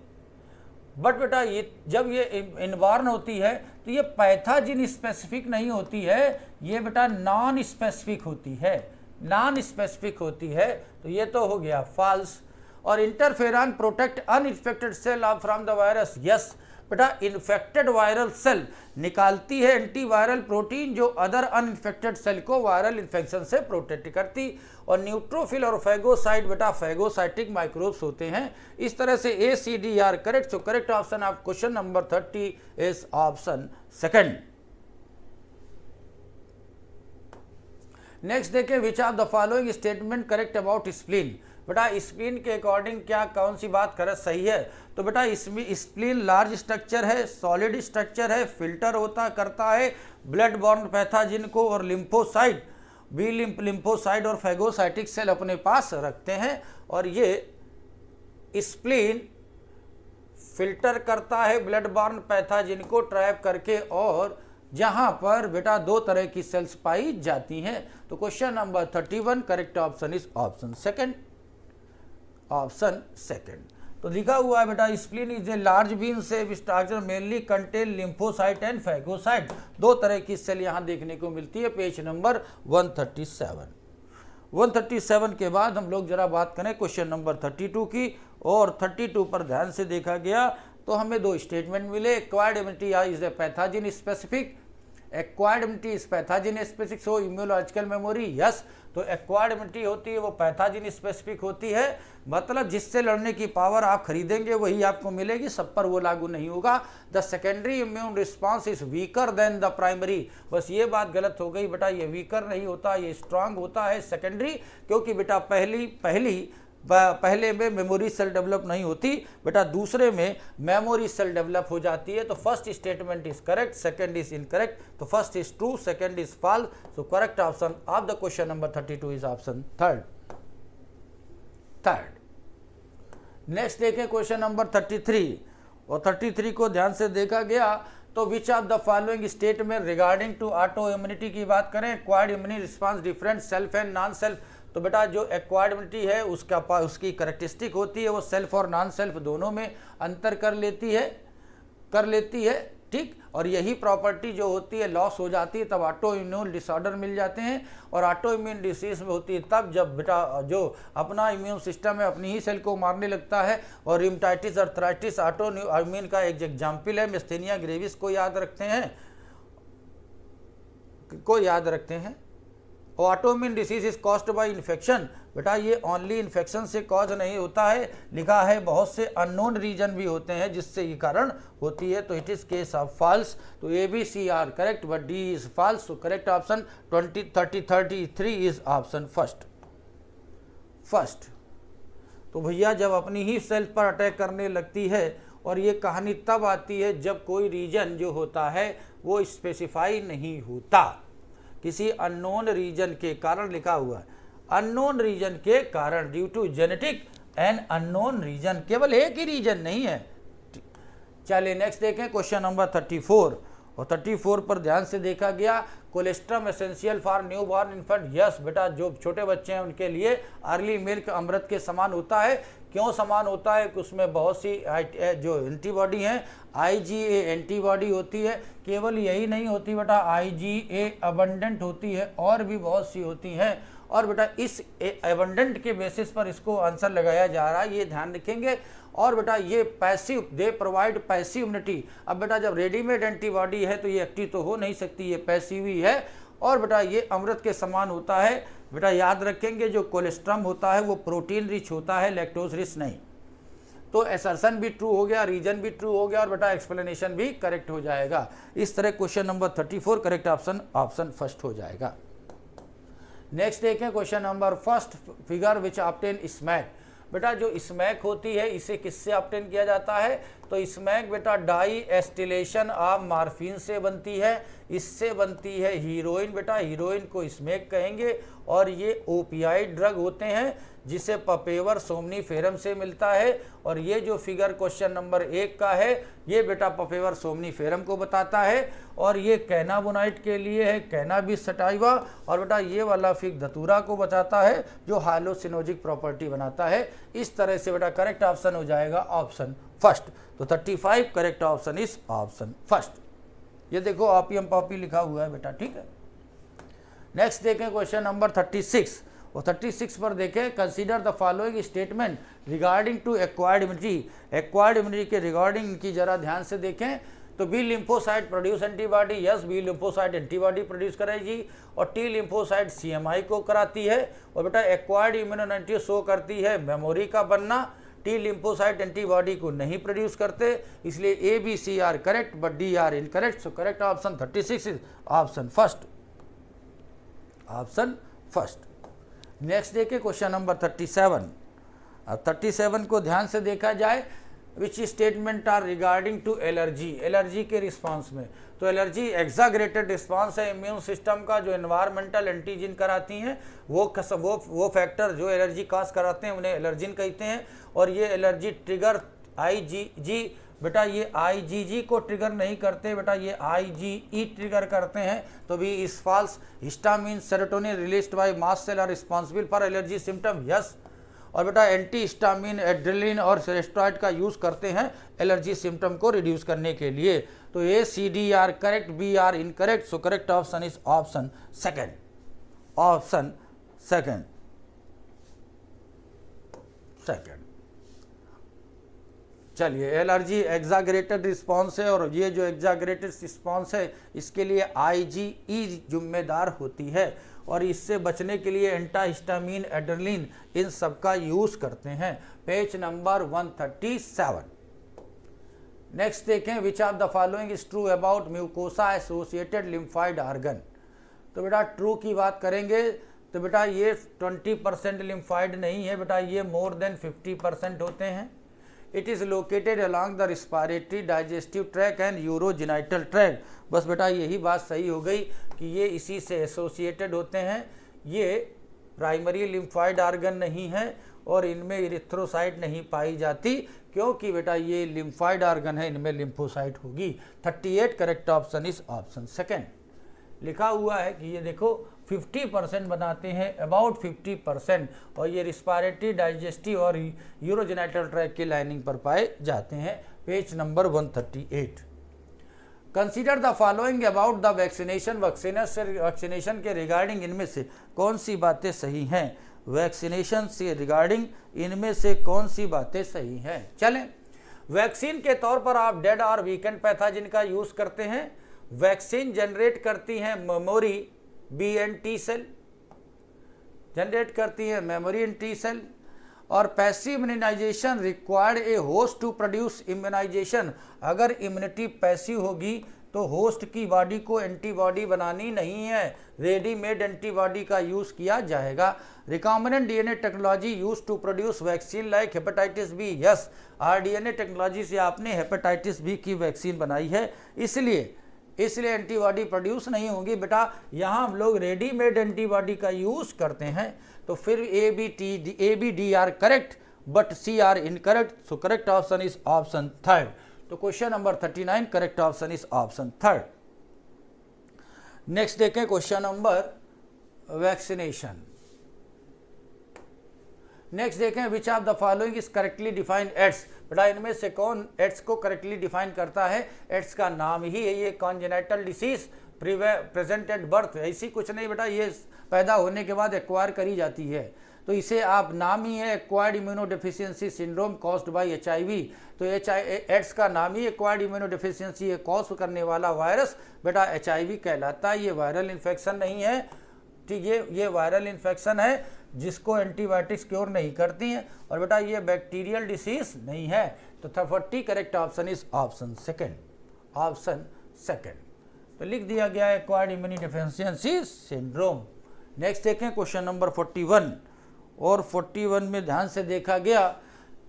बट बेटा ये जब ये इनबॉर्न होती है तो ये पैथोजन स्पेसिफिक नहीं होती है, ये बेटा नॉन स्पेसिफिक होती है, नॉन स्पेसिफिक होती है। तो ये तो हो गया फॉल्स। और interferon protect uninfected cell from the virus. Yes बेटा इन्फेक्टेड वायरल सेल निकालती है एंटीवायरल प्रोटीन जो अदर अनइन्फेक्टेड सेल को वायरल इन्फेक्शन से प्रोटेक्ट करती। और न्यूट्रोफिल और फैगोसाइट बेटा फैगोसाइटिक माइक्रोब्स होते हैं। इस तरह से ACD are correct. So correct option of question number 30 is option second. Next देखें which of the following statement correct about spleen. बेटा स्प्लीन के अकॉर्डिंग क्या कौन सी बात कर सही है? तो बेटा इसमें स्प्लीन लार्ज स्ट्रक्चर है, सॉलिड स्ट्रक्चर है, फिल्टर होता करता है ब्लड बॉर्न पैथोजन को, और लिम्फोसाइट बी लिम्फोसाइट और फैगोसाइटिक सेल अपने पास रखते हैं। और ये स्प्लीन फिल्टर करता है ब्लड बॉर्न पैथोजन को ट्रैप करके, और जहां पर बेटा 2 तरह की सेल्स पाई जाती हैं। तो question number 31 correct option is option second, option second. तो लिखा हुआ है बेटा spleen is a large bean से structure mainly contain lymphocyte and phagocyte. 2 तरह की सेल यहां देखने को मिलती है, पेज नंबर 137। 137 के बाद हम लोग जरा बात करें क्वेश्चन नंबर 32 की। और 32 पर ध्यान से देखा गया तो हमें 2 स्टेटमेंट मिले। Acquired immunity is a pathogen specific, acquired immunity is pathogen specific. So immunological memory yes. तो एक्वायर्ड इम्यूनिटी होती है वो पैथोजन स्पेसिफिक होती है, मतलब जिससे लड़ने की पावर आप खरीदेंगे वही आपको मिलेगी, सब पर वो लागू नहीं होगा। The secondary immune response is weaker then the primary. बस ये बात गलत हो गई बेटा, ये वीकर नहीं होता, ये स्ट्रांग होता है सेकेंडरी, क्योंकि बेटा पहले में मेमोरी सेल डेवलप नहीं होती बेटा, दूसरे में मेमोरी सेल डेवलप हो जाती है। तो first statement is correct, second is incorrect. तो first is true, second is false. So correct option of the question number 32 is option third. Next देखें क्वेश्चन नंबर 33। और 33 को ध्यान से देखा गया तो which of the following statement regarding to auto immunity की बात करें। Acquired immunity response different self and non self. तो बेटा जो एक्वायर्ड इम्यूनिटी है उसकी करैक्टरिस्टिक होती है वो सेल्फ और नॉन सेल्फ दोनों में अंतर कर लेती है। ठीक। और यही प्रॉपर्टी जो होती है लॉस हो जाती है तब ऑटो इम्यून डिसऑर्डर मिल जाते हैं। और ऑटो इम्यून डिसीज में होती है तब जब बेटा जो अपना इम्यून सिस्टम है अपनी ही सेल को मारने लगता है। और रिमटाइटिस अर्थराइटिस ऑटो इम्यून का एक एग्जाम्पल है। मिस्थेनिया ग्रेविस को याद रखते हैं। Autoimmune disease is caused by infection. बेटा ये ओनली इन्फेक्शन से कॉज नहीं होता है, लिखा है बहुत से अननोन रीजन भी होते हैं जिससे ये कारण होती है। तो it is case of false. तो A B C are correct but D is false. तो correct option 33 is option first. तो भैया जब अपनी ही सेल्फ पर अटैक करने लगती है और ये कहानी तब आती है जब कोई रीजन जो होता है वो स्पेसिफाई नहीं होता, किसी अननोन रीजन के कारण लिखा हुआ है। अननोन रीजन के कारण due to genetic and unknown reason, केवल एक ही रीजन नहीं है। चलिए नेक्स्ट देखें क्वेश्चन नंबर 34। और 34 पर ध्यान से देखा गया colostrum essential for new born infant. Yes बेटा जो छोटे बच्चे हैं उनके लिए अर्ली मिल्क अमृत के समान होता है। क्यों समान होता है कि उसमें बहुत सी जो एंटीबॉडी हैं IgA एंटीबॉडी होती है। केवल यही नहीं होती बेटा, IgA अबंडेंट होती है और भी बहुत सी होती हैं। और बेटा इस अबंडेंट के बेसिस पर इसको आंसर लगाया जा रहा है, ये ध्यान रखेंगे। और बेटा ये passive, they provide passive immunity. अब बेटा जब रेडीमेड एंटीबॉडी है तो ये एक्टिव तो हो नहीं सकती, ये पैसिव ही है। और बेटा ये अमृत के समान होता है। बेटा याद रखेंगे जो कोलेस्ट्रम होता है वो प्रोटीन रिच होता है, लैक्टोज रिच नहीं। तो असर्शन भी ट्रू हो गया, रीजन भी ट्रू हो गया और बेटा एक्सप्लेनेशन भी करेक्ट हो जाएगा। इस तरह question number 34 correct option first हो जाएगा। नेक्स्ट देखें question number first, figure which obtain smack. बेटा जो स्मैक होती है इसे किससे ऑब्टेन किया जाता है? तो स्मैक बेटा डाई एस्टिलेशन ऑफ मार्फिन से बनती है, इससे बनती है हीरोइन। बेटा हीरोइन को स्मैक कहेंगे। और ये ओपियाइड ड्रग होते हैं जिसे पपेवर सोमनीफेरम से मिलता है। और ये जो फिगर क्वेश्चन नंबर 1 का है ये बेटा पपेवर सोमनीफेरम को बताता है। और ये कैनाबोनाइट के लिए है, कैनाबिस सटाइवा। और बेटा ये वाला फिग धतूरा को बताता है जो हाइलोसिनोजिक प्रॉपर्टी बनाता है। इस तरह से बेटा करेक्ट ऑप्शन हो जाएगा ऑप्शन फर्स्ट। तो 35 correct option is option first. ये देखो ऑपियम पॉपी लिखा हुआ है बेटा, ठीक है। नेक्स्ट देखें क्वेश्चन नंबर 36। और 36 पर देखें consider the following statement regarding to acquired immunity. Acquired immunity के रिगार्डिंग इनकी जरा ध्यान से देखें। तो B lymphocyte produce antibody. Yes B lymphocyte antibody produce करेगी। और टी लिम्फोसाइट CMI को कराती है। और बेटा एक्वायर्ड इम्यूनोनिटी शो करती है मेमोरी का बनना। टी लिम्फोसाइट एंटीबॉडी को नहीं प्रोड्यूस करते, इसलिए A B C are correct but D are incorrect. So correct option 36 is option first. Next देखिए क्वेश्चन नंबर 37। अब 37 को ध्यान से देखा जाए, which statement are regarding to allergy. Allergy के रिस्पांस में तो एलर्जी एग्जाग्रेटेड रिस्पांस है इम्यून सिस्टम का, जो एनवायरमेंटल एंटीजन कराती हैं वो फैक्टर जो एलर्जी काज कराते हैं उन्हें एलर्जिन कहते हैं। और ये एलर्जी ट्रिगर IgG, बेटा ये IgG को ट्रिगर नहीं करते, बेटा ये IgE ट्रिगर करते हैं। तो भी इस false. Histamine serotonin released by mast cell are responsible for allergy symptom. Yes. और बेटा एंटी हिस्टामिन एड्रेनलिन और स्टेरॉइड का यूज करते हैं एलर्जी सिम्टम को रिड्यूस करने के लिए। तो A C D are correct, B are incorrect. So correct option is option second. चलिए एलर्जी एग्जागरेटेड रिस्पॉन्स है और ये जो एग्जागरेटेड रिस्पॉन्स है इसके लिए IgE जिम्मेदार होती है। और इससे बचने के लिए एंटाहिस्टामिन एड्रेनलिन इन सब का यूज करते हैं। Page number 137। नेक्स्ट देखें which of the following is true about mucosa associated lymphoid organ. तो बेटा ट्रू की बात करेंगे तो बेटा ये 20% लिम्फाइड नहीं है, बेटा ये मोर देन 50% होते हैं। It is located along the respiratory digestive track and urogenital track. बस बेटा यही बात सही हो गई कि ये इसी से एसोसिएटेड होते हैं। ये प्राइमरी लिम्फाइड ऑर्गन नहीं है और इनमें इरिथ्रोसाइट नहीं पाई जाती, क्योंकि बेटा ये लिम्फाइड ऑर्गन है, इनमें लिम्फोसाइट होगी। 38 correct option is option second. लिखा हुआ है कि ये देखो 50% बनाते हैं, अबाउट 50%। और ये रिस्पायरेटरी डाइजेस्टिव और यूरोजेनाइटल ट्रैक की लाइनिंग पर पाए जाते हैं। Page number 138। Consider the following about the vaccination के रिगार्डिंग इनमें से कौन सी बातें सही हैं। वैक्सीनेशन से रिगार्डिंग इनमें से कौन सी बातें सही हैं। चलें, वैक्सीन के तौर पर आप डेड और वीकेंड पैथोजन का यूज करते हैं। वैक्सीन जनरेट करती हैं memory B and T cell, generate करती है मेमोरी एंड टी सेल। और passive immunization required a host to produce immunization. अगर इम्यूनिटी पैसिव होगी तो होस्ट की बॉडी को एंटीबॉडी बनानी नहीं है, रेडीमेड एंटीबॉडी का यूज किया जाएगा। Recombinant DNA technology use to produce vaccine like hepatitis B. Yes, rDNA technology से आपने हेपेटाइटिस बी की वैक्सीन बनाई है, इसलिए एंटीबॉडी प्रोड्यूस नहीं होगी बेटा। यहाँ हम लोग रेडीमेड एंटीबॉडी का यूज करते हैं। तो फिर A B D are correct but C are incorrect. So correct option is option third. तो question number 39 correct option is option third. Next देखें क्वेश्चन नंबर वैक्सीनेशन। नेक्स्ट देखें which of the following is correctly defined AIDS. बेटा इनमें से कौन ads को correctly define करता है। एड्स का नाम ही है ये congenital disease present at birth. ऐसी कुछ नहीं बेटा, ये पैदा होने के बाद एक्वायर करी जाती है। तो इसे आप नाम ही है acquired immunodeficiency syndrome caused by HIV। तो एड्स का नाम ही एक्वायर्ड इम्यूनोडेफिशिएंसी कॉज करने वाला वायरस बेटा HIV कहलाता है। ये वायरल इन्फेक्शन नहीं है, ठीक, ये वायरल इन्फेक्शन है जिसको एंटीबायोटिक्स क्योर नहीं करती हैं। और बेटा ये बैक्टीरियल डिसीज नहीं है। तो 40 correct option is option second, option second. तो लिख दिया गया है एक्वायर्ड इम्यूनोडेफिशिएंसी सिंड्रोम। नेक्स्ट देखें क्वेश्चन नंबर 41। और 41 में ध्यान से देखा गया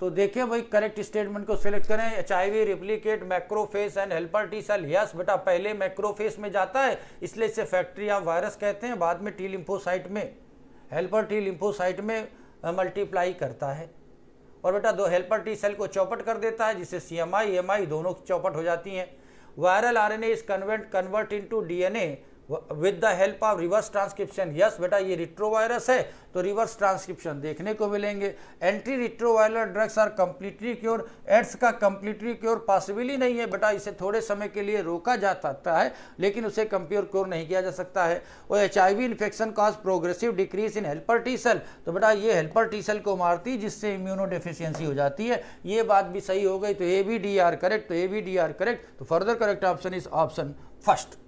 तो देखें भाई करेक्ट स्टेटमेंट को सिलेक्ट करें। HIV replicate macrophage and helper T cell. Yes बेटा, पहले मैक्रोफेज में जाता है इसलिए इसे फैक्ट्री ऑफ वायरस कहते हैं, बाद में टी लिम्फोसाइट में, हेल्पर टी लिम्फोसाइट में मल्टीप्लाई करता है। और बेटा दो हेल्पर टी सेल को चौपट कर देता है जिससे CMI EMI दोनों चौपट हो जाती हैं। Viral RNA is convert into DNA with the help of reverse transcription. Yes बेटा, ये रिट्रोवायरस है तो रिवर्स ट्रांसक्रिप्शन देखने को मिलेंगे। Anti retroviral drugs are completely cure. AIDS का कंप्लीटली क्योर पॉसिबल ही नहीं है बेटा, इसे थोड़े समय के लिए रोका जा सकता है लेकिन उसे कंप्लीट क्योर नहीं किया जा सकता है। और HIV infection cause progressive decrease in helper T cell. तो बेटा ये हेल्पर टी सेल को मारती जिससे इम्यूनोडेफिशिएंसी हो जाती है। ये बात भी सही हो गई। तो ABDR करेक्ट, तो ABDR करेक्ट। तो further correct option is option first.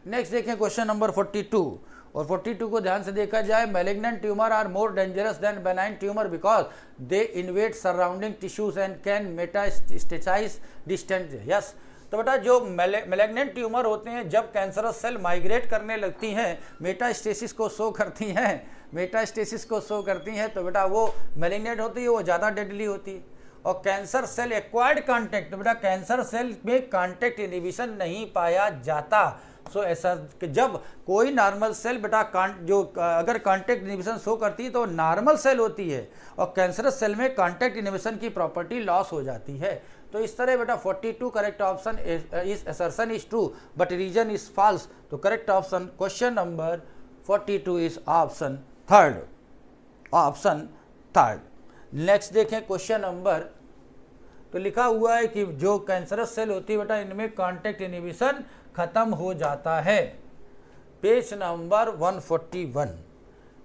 Next देखें क्वेश्चन नंबर 42। और 42 को ध्यान से देखा जाए। Malignant tumour are more dangerous than benign tumour because they invade surrounding tissues and can metastasize distant. Yes, तो बेटा जो मैलिग्नेंट ट्यूमर होते हैं जब कैंसरस सेल माइग्रेट करने लगती हैं, मेटास्टेसिस को शो करती हैं, तो बेटा वो मैलिग्नेंट होती है, वो ज़्यादा डेडली होती है। और कैंसर सेल एक्वायर्ड कांटेक्ट, तो बेटा कैंसर सेल में कांटेक्ट इनहिबिशन नहीं पाया जाता। सो ऐसा कि जब कोई नॉर्मल सेल बेटा अगर कांटेक्ट इनहिबिशन शो करती है तो नॉर्मल सेल होती है और कैंसरस सेल में कांटेक्ट इनहिबिशन की प्रॉपर्टी लॉस हो जाती है। तो इस तरह बेटा 42 correct option is assertion is true but reason is false. तो correct option question number 42 is option third, option third. Next देखें क्वेश्चन नंबर, तो लिखा हुआ है कि जो कैंसरस सेल होती है बेटा इनमें कांटेक्ट इनहिबिशन खत्म हो जाता है। Page number 141।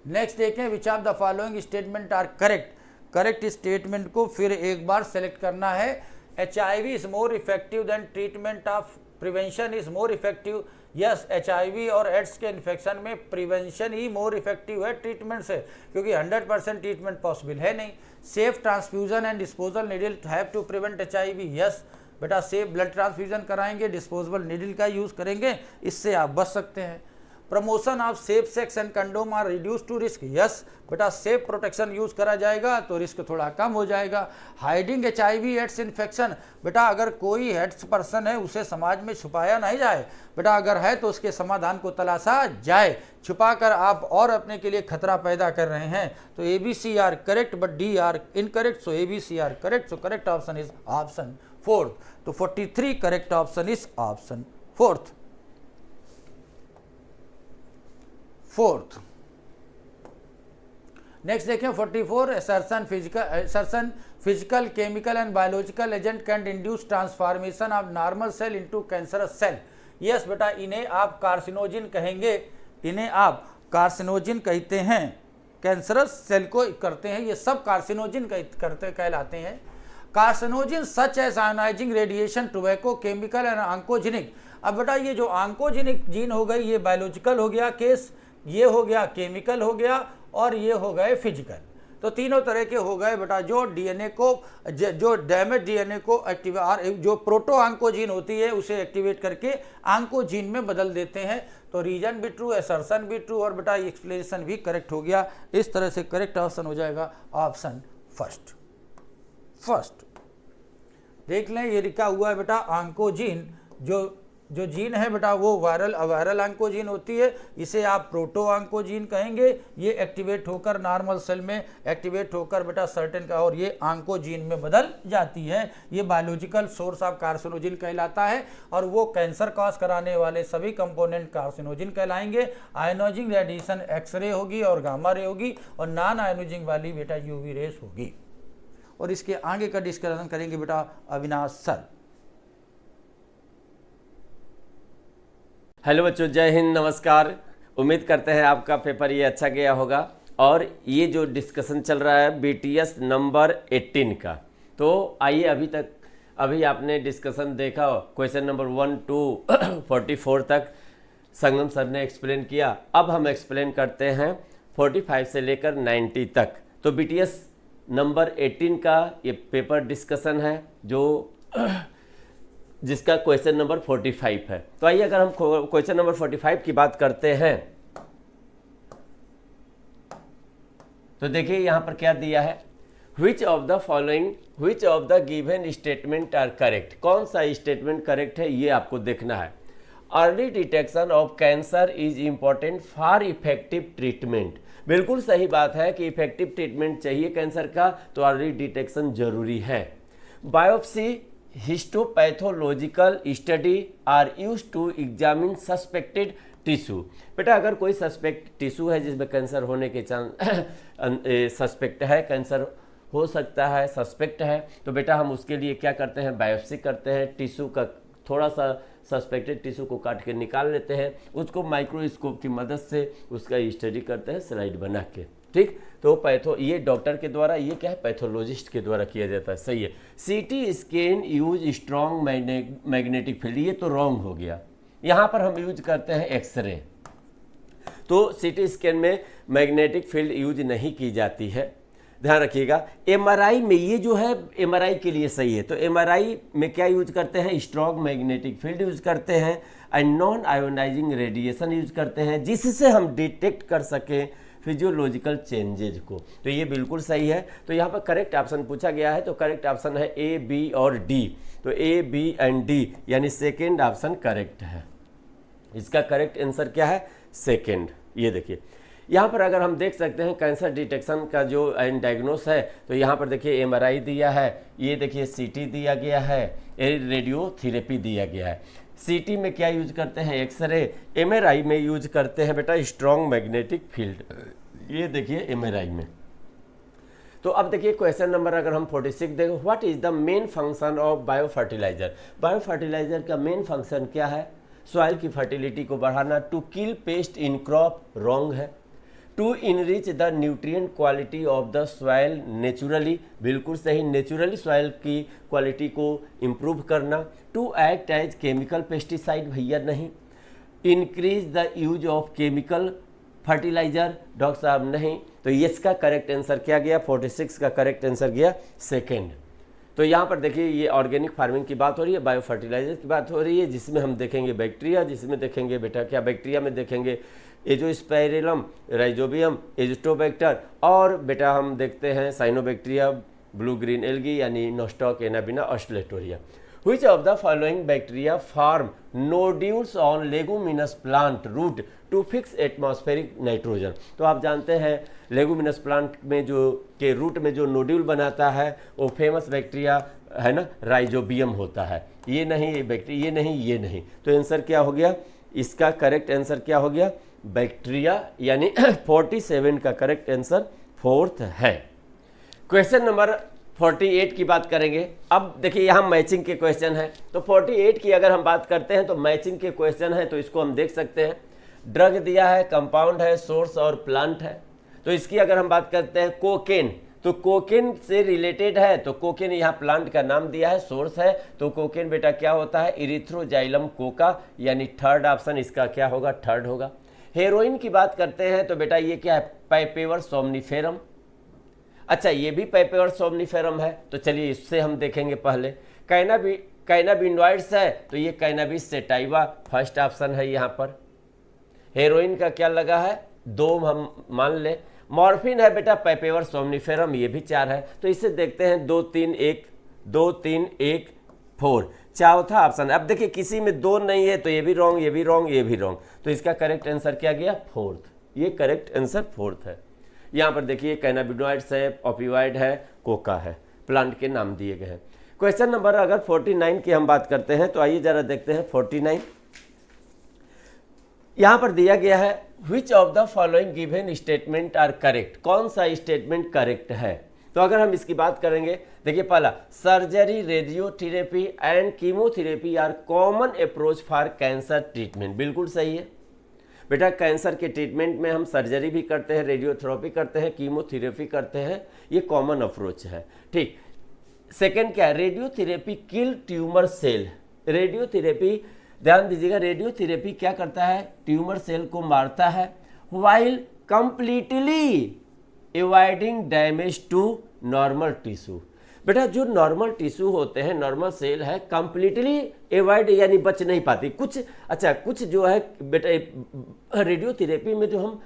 नेक्स्ट देखें which of the following statement are correct. Correct statement को फिर एक बार सेलेक्ट करना है। HIV is more effective than treatment of prevention is more effective. Yes, HIV और एड्स के इन्फेक्शन में प्रिवेंशन ही मोर इफेक्टिव है ट्रीटमेंट से, क्योंकि 100% ट्रीटमेंट पॉसिबल है नहीं। Safe transfusion and disposal needle have to prevent HIV। Yes बेटा, सेफ ब्लड ट्रांसफ्यूजन कराएंगे, डिस्पोजेबल नीडल का यूज़ करेंगे, इससे आप बच सकते हैं। Promotion of safe sex and condom are reduce to risk. Yes बेटा, सेफ प्रोटेक्शन यूज करा जाएगा तो रिस्क थोड़ा कम हो जाएगा। हाइडिंग HIV एड्स इन्फेक्शन, बेटा अगर कोई एड्स पर्सन है उसे समाज में छुपाया नहीं जाए बेटा, अगर है तो उसके समाधान को तलाशा जाए। छुपाकर आप और अपने के लिए खतरा पैदा कर रहे हैं। तो ABC are correct but D are incorrect. So ABC are correct. So correct option is option fourth. तो 43 correct option is option fourth. Fourth next देखें 44 assertion physical chemical and biological agent can induce transformation of normal cell into cancerous cell. Yes बेटा, इन्हें आप कार्सिनोजिन कहेंगे, इन्हें आप कार्सिनोजिन कहते हैं, कैंसरस सेल को करते हैं, ये सब कार्सिनोजिन कहलाते हैं। Carcinogen such as ionizing radiation, tobacco, chemical and oncogenic. अब बेटा ये जो ऑन्कोजेनिक जीन हो गई, ये बायोलॉजिकल हो गया केस, ये हो गया केमिकल हो गया, और ये हो गए फिजिकल। तो तीनों तरह के हो गए बेटा, जो डीएनए को जो डैमेज डीएनए को जो प्रोटो ऑन्कोजीन होती है उसे एक्टिवेट करके ऑन्कोजीन में बदल देते हैं। तो रीजन भी ट्रू, असर्शन भी ट्रू, और बेटा एक्सप्लेनेशन भी करेक्ट हो गया। इस तरह से करेक्ट ऑप्शन हो जाएगा ऑप्शन फर्स्ट। देख लें, ये लिखा हुआ है बेटा ऑन्कोजीन, जो जीन है बेटा वो वायरल ऑन्कोजीन होती है, इसे आप प्रोटो ऑन्कोजीन कहेंगे। ये एक्टिवेट होकर नॉर्मल सेल में एक्टिवेट होकर बेटा सर्टेन का, और ये ऑन्कोजीन में बदल जाती है। ये बायोलॉजिकल सोर्स ऑफ कार्सिनोजिन कहलाता है, और वो कैंसर कॉज कराने वाले सभी कंपोनेंट कार्सिनोजिन कहलाएंगे। आयोनाइजिंग रेडिएशन एक्सरे होगी और गामा रे होगी, और नॉन आयोनाइजिंग वाली बेटा यूवी रेस होगी। और इसके आगे का डिस्कशन करेंगे बेटा अविनाश सर। हेलो बच्चों, जय हिंद, नमस्कार। उम्मीद करते हैं आपका पेपर ये अच्छा गया होगा। और ये जो डिस्कशन चल रहा है बीटीएस नंबर 18 का, तो आइए अभी आपने डिस्कशन देखा, क्वेश्चन नंबर 1 to 44 तक संगम सर ने एक्सप्लेन किया। अब हम एक्सप्लेन करते हैं 45 से लेकर 90 तक। तो बीटीएस नंबर 18 का ये पेपर डिस्कशन है जिसका क्वेश्चन नंबर 45 है। तो आइए अगर हम क्वेश्चन नंबर 45 की बात करते हैं, तो देखिए यहाँ पर क्या दिया है, which of the given statement are correct। कौन सा स्टेटमेंट करेक्ट है ये आपको देखना है। Early detection of cancer is important for effective treatment. बिल्कुल सही बात है कि इफेक्टिव ट्रीटमेंट चाहिए कैंसर का, तो अर्ली डिटेक्शन जरूरी है। Biopsy histopathological study are use to examine suspected tissue. बेटा अगर कोई सस्पेक्ट टिश्यू है जिसमें कैंसर होने के चांस सस्पेक्ट है, कैंसर हो सकता है, सस्पेक्ट है, तो बेटा हम उसके लिए क्या करते हैं, बायोप्सी करते हैं। टिश्यू का थोड़ा सा सस्पेक्टेड टिश्यू को काट के निकाल लेते हैं, उसको माइक्रोस्कोप की मदद से उसका स्टडी करते हैं स्लाइड बना के। ठीक, तो ये डॉक्टर के द्वारा, ये क्या है, पैथोलॉजिस्ट के द्वारा किया जाता है। सही है। CT scan use strong magnetic field, ये तो रॉन्ग हो गया। यहाँ पर हम यूज करते हैं एक्सरे। तो सीटी स्कैन में मैग्नेटिक फील्ड यूज नहीं की जाती है, ध्यान रखिएगा। एमआरआई में ये जो है एमआरआई के लिए सही है। तो एमआरआई में क्या यूज करते हैं, स्ट्रॉन्ग मैग्नेटिक फील्ड यूज करते हैं, and non ionising radiation use करते हैं, जिससे हम डिटेक्ट कर सकें फिजियोलॉजिकल चेंजेज को। तो ये बिल्कुल सही है। तो यहाँ पर करेक्ट ऑप्शन पूछा गया है, तो करेक्ट ऑप्शन है ए, बी और डी। तो ए, बी एंड डी यानी सेकेंड ऑप्शन करेक्ट है। इसका करेक्ट आंसर क्या है, सेकेंड। ये देखिए यहाँ पर अगर हम देख सकते हैं कैंसर डिटेक्शन का जो एंड डायग्नोस है, तो यहाँ पर देखिए एमआरआई दिया है, ये देखिए सीटी दिया गया है, रेडियोथेरेपी दिया गया है। सीटी में क्या यूज करते हैं, एक्सरे। एमआरआई में यूज करते हैं बेटा स्ट्रॉन्ग मैग्नेटिक फील्ड, ये देखिए एमआरआई में। तो अब देखिए क्वेश्चन नंबर अगर हम 46 देखें, what is the main function of bio fertilizer. Bio fertilizer का मेन फंक्शन क्या है, सॉइल की फर्टिलिटी को बढ़ाना। To kill pest in crop, wrong है। To enrich the nutrient quality of the soil naturally, बिल्कुल सही, नेचुरली सॉइल की क्वालिटी को इम्प्रूव करना। To act as chemical pesticide, भैया नहीं। Increase the use of chemical fertilizer, doctor साहब नहीं। तो इसका करेक्ट आंसर क्या गया, 46 का करेक्ट आंसर गया सेकेंड। तो यहाँ पर देखिए ये ऑर्गेनिक फार्मिंग की बात हो रही है, बायो फर्टिलाइजर की बात हो रही है, जिसमें हम देखेंगे बैक्टीरिया, जिसमें देखेंगे बेटा क्या, बैक्टीरिया में देखेंगे एजोस्पाइरेलम, राइजोबियम, एजिस्टोबैक्टर, और बेटा हम देखते हैं साइनोबैक्टीरिया, ब्लू ग्रीन एल्गी यानी nostoc anabaena oscillatoria. Which of the following bacteria form nodules on leguminous plant root to fix atmospheric nitrogen। तो आप जानते हैं लेगुमिनस प्लांट में जो के रूट में जो नोड्यूल बनाता है वो फेमस बैक्टीरिया है ना, राइजोबियम होता है। ये नहीं, ये बैक्टीरिया, ये नहीं, ये नहीं। तो आंसर क्या हो गया, इसका करेक्ट आंसर क्या हो गया, बैक्टीरिया, यानी 47 का करेक्ट आंसर फोर्थ है। क्वेश्चन नंबर 48 की बात करेंगे। अब देखिए यहाँ मैचिंग के क्वेश्चन है, तो 48 की अगर हम बात करते हैं तो मैचिंग के क्वेश्चन है, तो इसको हम देख सकते हैं। ड्रग दिया है, कंपाउंड है, सोर्स और प्लांट है। तो इसकी अगर हम बात करते हैं कोकेन, तो कोकेन से रिलेटेड है, तो कोकेन यहाँ प्लांट का नाम दिया है, सोर्स है, तो कोकेन बेटा क्या होता है, इरिथ्रोजाइलम कोका, यानी थर्ड ऑप्शन इसका क्या होगा, थर्ड होगा। हेरोइन की बात करते हैं तो बेटा ये क्या है, पाइपेवर सोमनिफेरम। अच्छा, ये भी पाइपेवर सोमनिफेरम है, तो चलिए इससे हम देखेंगे पहले। कैनाबिनॉइड्स है, तो ये कैनाबिस सेटाइवा फर्स्ट ऑप्शन है यहाँ पर। हेरोइन का क्या लगा है, 2 हम मान ले। मॉर्फिन है बेटा पाइपेवर सोमनिफेरम, ये भी 4 है, तो इसे देखते हैं 2 3 1 2 3 1 4 चौथा ऑप्शन। अब देखिए किसी में 2 नहीं है, तो ये भी रॉन्ग, ये भी रॉन्ग, ये भी रॉन्ग, तो इसका करेक्ट आंसर क्या गया, फोर्थ। ये करेक्ट आंसर फोर्थ है। यहाँ पर देखिए कैनाबिनॉइड्स है, ओपियोइड है, कोका है, प्लांट के नाम दिए गए हैं। क्वेश्चन नंबर अगर 49 की हम बात करते हैं तो आइए जरा देखते हैं 49। यहाँ पर दिया गया है which of the following given statement are correct, कौन सा स्टेटमेंट करेक्ट है। तो अगर हम इसकी बात करेंगे, देखिए पहला, surgery, radiotherapy and chemotherapy are common approach for cancer treatment, बिल्कुल सही है बेटा। कैंसर के ट्रीटमेंट में हम सर्जरी भी करते हैं, रेडियोथेरेपी करते हैं, कीमोथेरेपी करते हैं, ये कॉमन अप्रोच है, ठीक। सेकेंड क्या है, रेडियोथेरेपी किल ट्यूमर सेल। रेडियोथेरेपी, ध्यान दीजिएगा, रेडियोथेरेपी क्या करता है, ट्यूमर सेल को मारता है, while completely avoiding damage to normal tissue. बेटा जो नॉर्मल टिश्यू होते हैं, नॉर्मल सेल है, कंप्लीटली एवॉइड यानी बच नहीं पाती कुछ। अच्छा, कुछ जो है बेटा रेडियोथेरेपी में जो हम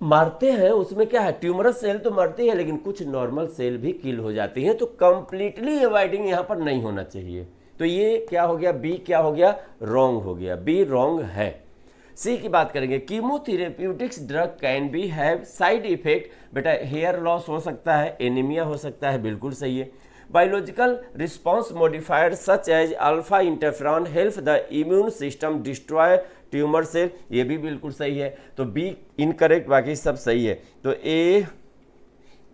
मारते हैं उसमें क्या है, ट्यूमरस सेल तो मरती है, लेकिन कुछ नॉर्मल सेल भी किल हो जाती हैं, तो कंप्लीटली एवॉइडिंग यहाँ पर नहीं होना चाहिए। तो ये क्या हो गया, बी क्या हो गया, रॉन्ग हो गया, बी रॉन्ग है। सी की बात करेंगे, chemotherapeutics drug can be have side effect, बेटा हेयर लॉस हो सकता है, एनीमिया हो सकता है, बिल्कुल सही है। Biological response modifier such as alpha interferon help the immune system destroy tumour cell, ये भी बिल्कुल सही है। तो बी इनकरेक्ट, बाकी सब सही है। तो ए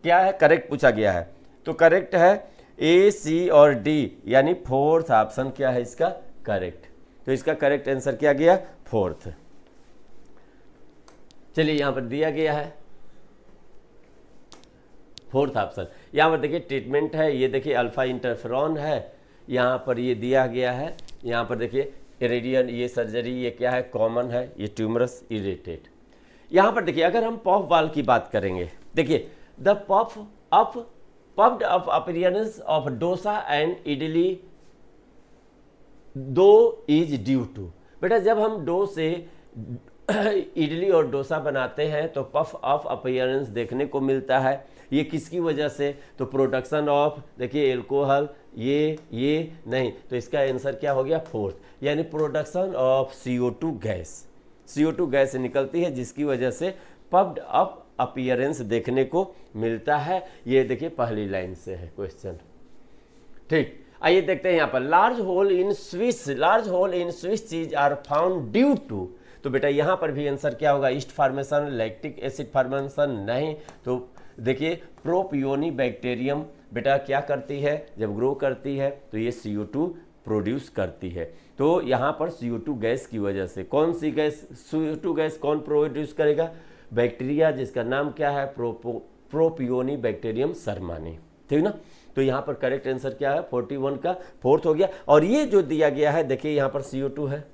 क्या है, करेक्ट पूछा गया है, तो करेक्ट है ए, सी और डी, यानी फोर्थ ऑप्शन क्या है इसका करेक्ट। तो इसका करेक्ट आंसर क्या गया, फोर्थ। चलिए यहाँ पर दिया गया है फोर्थ ऑप्शन। यहाँ पर देखिए ट्रीटमेंट है, ये देखिए अल्फा इंटरफेरॉन है, यहाँ पर ये दिया गया है, यहाँ पर देखिए इरेडियन, ये सर्जरी, ये क्या है, कॉमन है, ये ट्यूमरस इरिटेट। यहाँ पर देखिए अगर हम पफ वाल की बात करेंगे, देखिए the puffed up appearance of dosa and idli dough is due to, बेटा जब हम डो से इडली और डोसा बनाते हैं तो पफ ऑफ अपीयरेंस देखने को मिलता है, ये किसकी वजह से, तो प्रोडक्शन ऑफ, देखिए एल्कोहल, ये नहीं, तो इसका आंसर क्या हो गया, फोर्थ, यानी production of CO2 gas. CO2 gas निकलती है जिसकी वजह से पफ्ड अप अपीयरेंस देखने को मिलता है। ये देखिए पहली लाइन से है क्वेश्चन, ठीक। आइए देखते हैं यहाँ पर, large hole in Swiss cheese are found due to, तो बेटा यहाँ पर भी आंसर क्या होगा, yeast formation, lactic acid formation, नहीं। तो देखिए प्रोपियोनी बैक्टीरियम बेटा क्या करती है, जब ग्रो करती है तो ये CO2 प्रोड्यूस करती है। तो यहाँ पर CO2 गैस की वजह से, कौन सी गैस, CO2 गैस कौन प्रोड्यूस करेगा, बैक्टीरिया जिसका नाम क्या है, प्रोपियोनी बैक्टीरियम सरमानी, ठीक ना। तो यहाँ पर करेक्ट आंसर क्या है, 41 का फोर्थ हो गया। और ये जो दिया गया है, देखिए यहाँ पर CO2 है,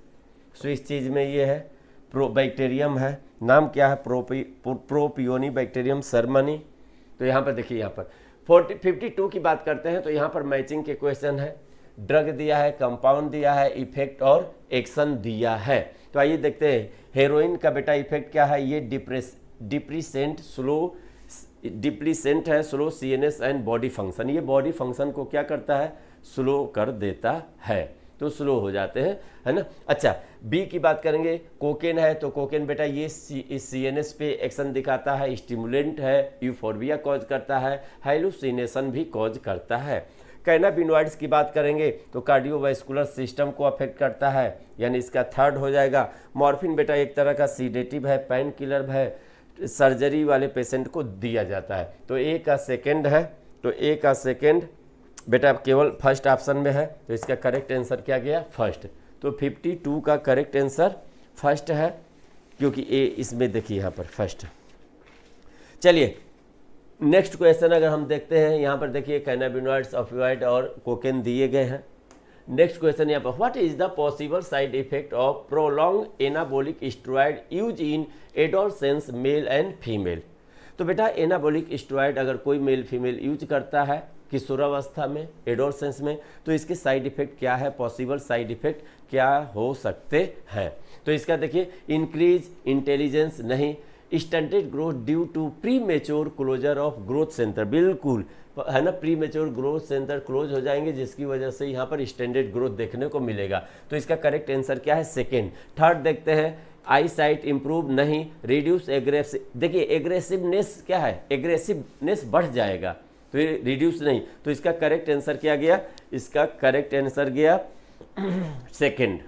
स्विस चीज में ये है, बैक्टीरियम है, नाम क्या है, प्रोपियोनी बैक्टीरियम सरमानी। तो यहाँ पर देखिए, यहाँ पर 52 की बात करते हैं तो यहाँ पर मैचिंग के क्वेश्चन है, ड्रग दिया है, कंपाउंड दिया है, इफेक्ट और एक्शन दिया है। तो आइए देखते हैं, हेरोइन का बेटा इफेक्ट क्या है, ये डिप्लीसेंट है, slow CNS and body function, ये बॉडी फंक्शन को क्या करता है, स्लो कर देता है, तो स्लो हो जाते हैं, है ना। अच्छा, बी की बात करेंगे, कोकेन है, तो कोकेन बेटा ये CNS पे एक्शन दिखाता है, स्टिमुलेंट है, यूफोर्बिया कॉज करता है, हाइलुसिनेशन भी कॉज करता है। कैनाबिनॉइड्स की बात करेंगे तो कार्डियोवास्कुलर सिस्टम को अफेक्ट करता है, यानी इसका थर्ड हो जाएगा। मॉर्फिन बेटा एक तरह का सीडेटिव है, पेन किलर है, सर्जरी वाले पेशेंट को दिया जाता है। तो ए का सेकेंड है, तो ए का सेकेंड बेटा केवल फर्स्ट ऑप्शन में है, तो इसका करेक्ट आंसर क्या गया? फर्स्ट। तो 52 का करेक्ट आंसर फर्स्ट है, क्योंकि ए इसमें देखिए यहाँ पर फर्स्ट। चलिए नेक्स्ट क्वेश्चन अगर हम देखते हैं, यहाँ पर देखिए कैनाबिनॉइड्स, ऑपियोइड और कोकेन दिए गए हैं। नेक्स्ट क्वेश्चन यहाँ पर, what is the possible side effect of prolong anabolic steroid use in adolescence male and female? तो बेटा एनाबोलिक स्टेरॉइड अगर कोई मेल फीमेल यूज करता है किशोरावस्था में, एडोलसेंस में, तो इसके साइड इफेक्ट क्या है, पॉसिबल साइड इफेक्ट क्या हो सकते हैं? तो इसका देखिए इंक्रीज इंटेलिजेंस नहीं, stunted growth due to premature closure of growth centre, बिल्कुल है ना, premature growth centre close हो जाएंगे जिसकी वजह से यहाँ पर स्टैंडर्ड ग्रोथ देखने को मिलेगा। तो इसका करेक्ट आंसर क्या है? सेकेंड। थर्ड देखते हैं, आई साइट इंप्रूव नहीं, रिड्यूस एग्रेसिव, देखिए एग्रेसिवनेस क्या है, एग्रेसिवनेस बढ़ जाएगा, तो ये रिड्यूस नहीं, तो इसका करेक्ट आंसर क्या गया? इसका करेक्ट आंसर गया सेकेंड,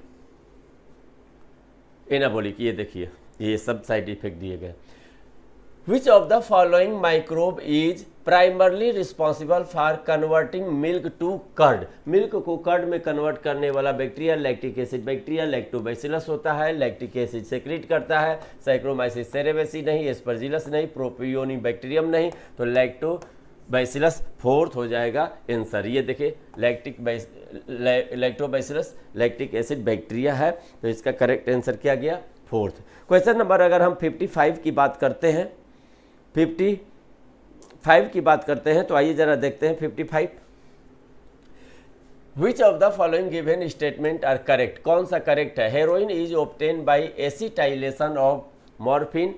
एनाबोलिक। ये देखिए ये सब साइड इफेक्ट दिए गए। Which of the following microbe is primarily responsible for converting milk to curd? Milk को कर्ड में कन्वर्ट करने वाला bacteria lactic acid, bacteria lactobacillus होता है, लैक्टिक एसिड सेक्रेट करता है, सैक्रोमाइसिस सेरेवेसी नहीं, एस्परजिलस नहीं, प्रोपियोनिबैक्टीरियम नहीं, तो लैक्टोबैसिलस फोर्थ हो जाएगा आंसर। ये देखिए लैक्टोबैसिलस लैक्टिक एसिड बैक्टीरिया है, तो इसका करेक्ट आंसर क्या गया? फोर्थ। क्वेश्चन नंबर अगर हम 55 की बात करते हैं, 55 की बात करते हैं, तो आइए जरा देखते हैं 55। Which of the following given statement are correct? कौन सा करेक्ट है? Heroin is obtain by acetylation of morphine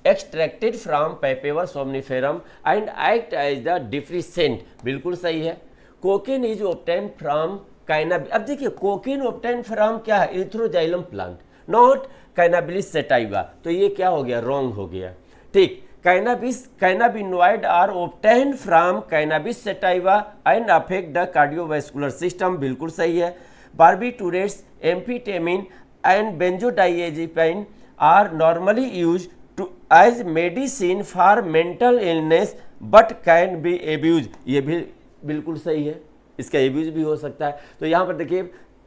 extracted from Papaver somniferum and act as the depressant, बिल्कुल सही है। Cocaine is obtain from cannabis, अब देखिए कोकेन ऑब्टेन फ्रॉम क्या है? Erythroxylum plant, not cannabis sativa, तो ये क्या हो गया? रॉन्ग हो गया। ठीक, cannabinoid are obtain from cannabis sativa and affect the cardiovascular system, बिल्कुल सही है। Barbiturates, amphetamine and benzodiazepine are normally used to as medicine for mental illness but can be abuse, ये भी बिल्कुल सही है, इसका एब्यूज भी हो सकता है। तो यहाँ पर देखिए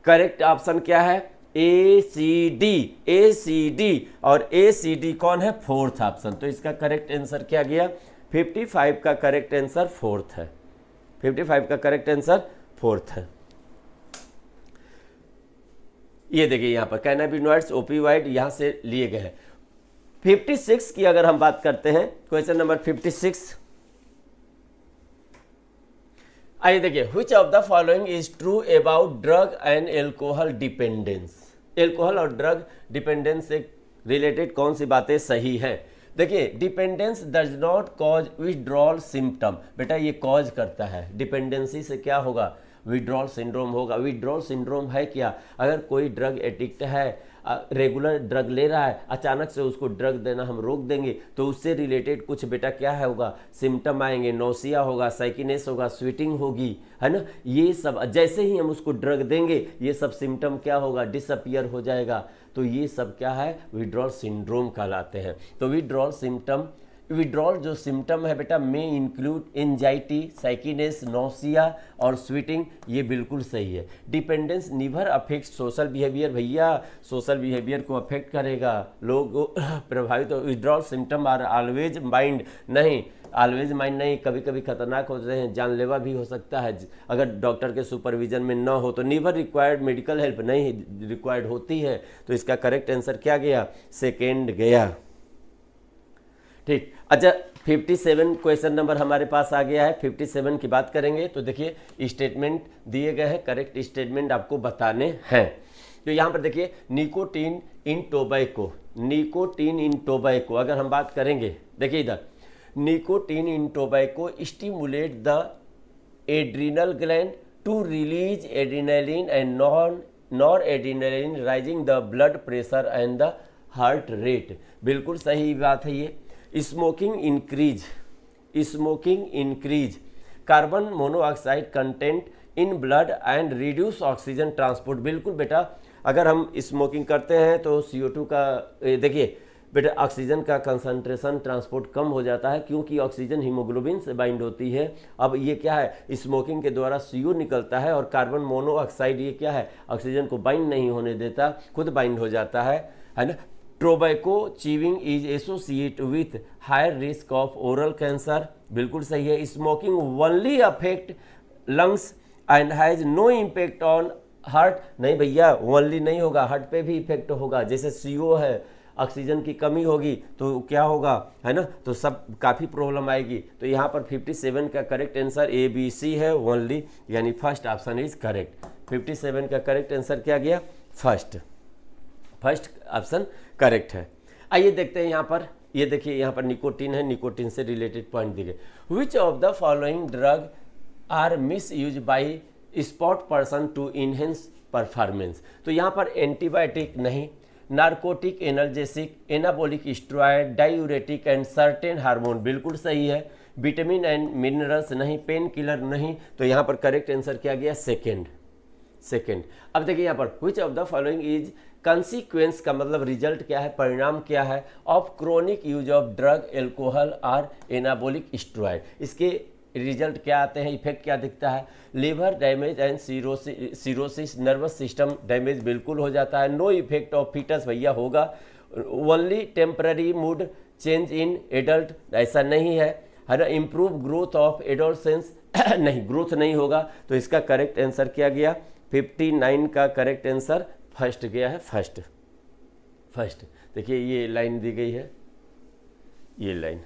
करेक्ट ऑप्शन क्या है? ACD, और ACD कौन है? Fourth option. तो इसका करेक्ट आंसर क्या गया? 55 का करेक्ट आंसर फोर्थ है, 55 का करेक्ट आंसर फोर्थ है। ये देखिए यहाँ पर कैनाबिनॉइड्स, ओपियोइड यहाँ से लिए गए हैं। 56 की अगर हम बात करते हैं, क्वेश्चन नंबर 56, आइए देखिए, which of the following is true about drug and alcohol dependence? Alcohol और ड्रग डिपेंडेंस से रिलेटेड कौन सी बातें सही है? देखिए dependence does not cause withdrawal symptom, बेटा ये कॉज करता है, डिपेंडेंसी से क्या होगा? विथड्रॉल सिंड्रोम होगा। विथड्रॉल सिंड्रोम है क्या? अगर कोई ड्रग एडिक्ट है, रेगुलर ड्रग ले रहा है, अचानक से उसको ड्रग देना हम रोक देंगे, तो उससे रिलेटेड कुछ बेटा क्या है होगा? सिम्टम आएंगे, नोसिया होगा, साइकिनेस होगा, स्वेटिंग होगी, है ना, ये सब जैसे ही हम उसको ड्रग देंगे ये सब सिम्टम क्या होगा? डिसअपियर हो जाएगा। तो ये सब क्या है? विथड्रॉल सिंड्रोम कहलाते हैं। तो विथड्रॉल जो सिम्टम है बेटा में इंक्लूड एंजाइटी, साइकिनेस, नोसिया और स्वेटिंग, ये बिल्कुल सही है। Dependence never affect social behaviour, भैया सोशल बिहेवियर को अफेक्ट करेगा, लोग प्रभावित। Withdrawal symptom are always mild, नहीं ऑलवेज माइंड नहीं, कभी कभी खतरनाक होते हैं, जानलेवा भी हो सकता है अगर डॉक्टर के सुपरविजन में न हो। तो निवर रिक्वायर्ड मेडिकल हेल्प, नहीं रिक्वायर्ड होती है। तो इसका करेक्ट आंसर क्या गया? सेकेंड गया। ठीक, अच्छा 57 क्वेश्चन नंबर हमारे पास आ गया है। 57 की बात करेंगे तो देखिए स्टेटमेंट दिए गए हैं, करेक्ट स्टेटमेंट आपको बताने हैं। तो यहाँ पर देखिए निकोटीन इन टोबैको, अगर हम बात करेंगे, देखिए इधर nicotine in tobacco stimulate the adrenal gland to release adrenaline and nor adrenaline, rising the blood pressure and the heart rate, बिल्कुल सही बात है ये। Smoking increase carbon monoxide content in blood and reduce oxygen transport, बिल्कुल बेटा, अगर हम smoking करते हैं तो CO2 का देखिए बेटा ऑक्सीजन का कंसंट्रेशन ट्रांसपोर्ट कम हो जाता है, क्योंकि ऑक्सीजन हीमोग्लोबिन से बाइंड होती है। अब ये क्या है, स्मोकिंग के द्वारा CO निकलता है और कार्बन मोनोऑक्साइड ये क्या है, ऑक्सीजन को बाइंड नहीं होने देता, खुद बाइंड हो जाता है ना। Tobacco chewing is associate with higher risk of oral cancer, बिल्कुल सही है। Smoking only affect lungs and has no impact on heart, नहीं भैया ओनली नहीं होगा, हार्ट पे भी इफेक्ट होगा। जैसे CO है, ऑक्सीजन की कमी होगी तो क्या होगा, है ना, तो सब काफ़ी प्रॉब्लम आएगी। तो यहाँ पर 57 का करेक्ट आंसर ABC है ओनली, यानी फर्स्ट ऑप्शन इज करेक्ट। 57 का करेक्ट आंसर क्या गया, फर्स्ट ऑप्शन करेक्ट है। आइए देखते हैं यहाँ पर, ये देखिए यहाँ पर निकोटीन है, निकोटीन से रिलेटेड पॉइंट दिए। Which of the following drug are misuse by sport person to enhance performance, तो यहाँ पर एंटीबायोटिक नहीं, narcotic, analgesic, anabolic steroid, diuretic and certain hormone, बिल्कुल सही है। विटामिन एंड मिनरल्स नहीं, पेन किलर नहीं, तो यहाँ पर करेक्ट आंसर क्या गया, सेकेंड। अब देखिए यहाँ पर विच of the following is consequence का मतलब रिजल्ट क्या है, परिणाम क्या है, of chronic use of drug, alcohol और एनाबोलिक स्टेरॉयड, इसके रिजल्ट क्या आते हैं, इफेक्ट क्या दिखता है, liver damage and cirrhosis, nervous system damage बिल्कुल हो जाता है। नो इफेक्ट ऑफ फीटस, भैया होगा। Only temporary mood change in adult, ऐसा नहीं है ना। इम्प्रूव ग्रोथ ऑफ एडोलसेंस नहीं, ग्रोथ नहीं होगा। तो इसका करेक्ट आंसर क्या गया, 59 का करेक्ट आंसर फर्स्ट गया है, फर्स्ट। देखिए ये लाइन दी गई है, ये लाइन।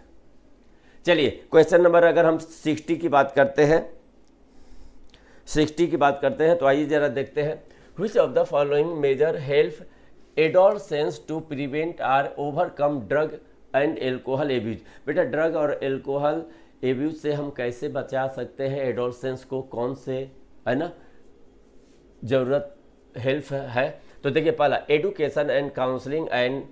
चलिए क्वेश्चन नंबर अगर हम 60 की बात करते हैं, 60 की बात करते हैं तो आइए जरा देखते हैं। Which of the following measure help adolescence to prevent or overcome drug and alcohol abuse, बेटा ड्रग और एल्कोहल एब्यूज से हम कैसे बचा सकते हैं एडोलसेंस को, कौन से, है ना, जरूरत हेल्प है। तो देखिए पहला education and counselling and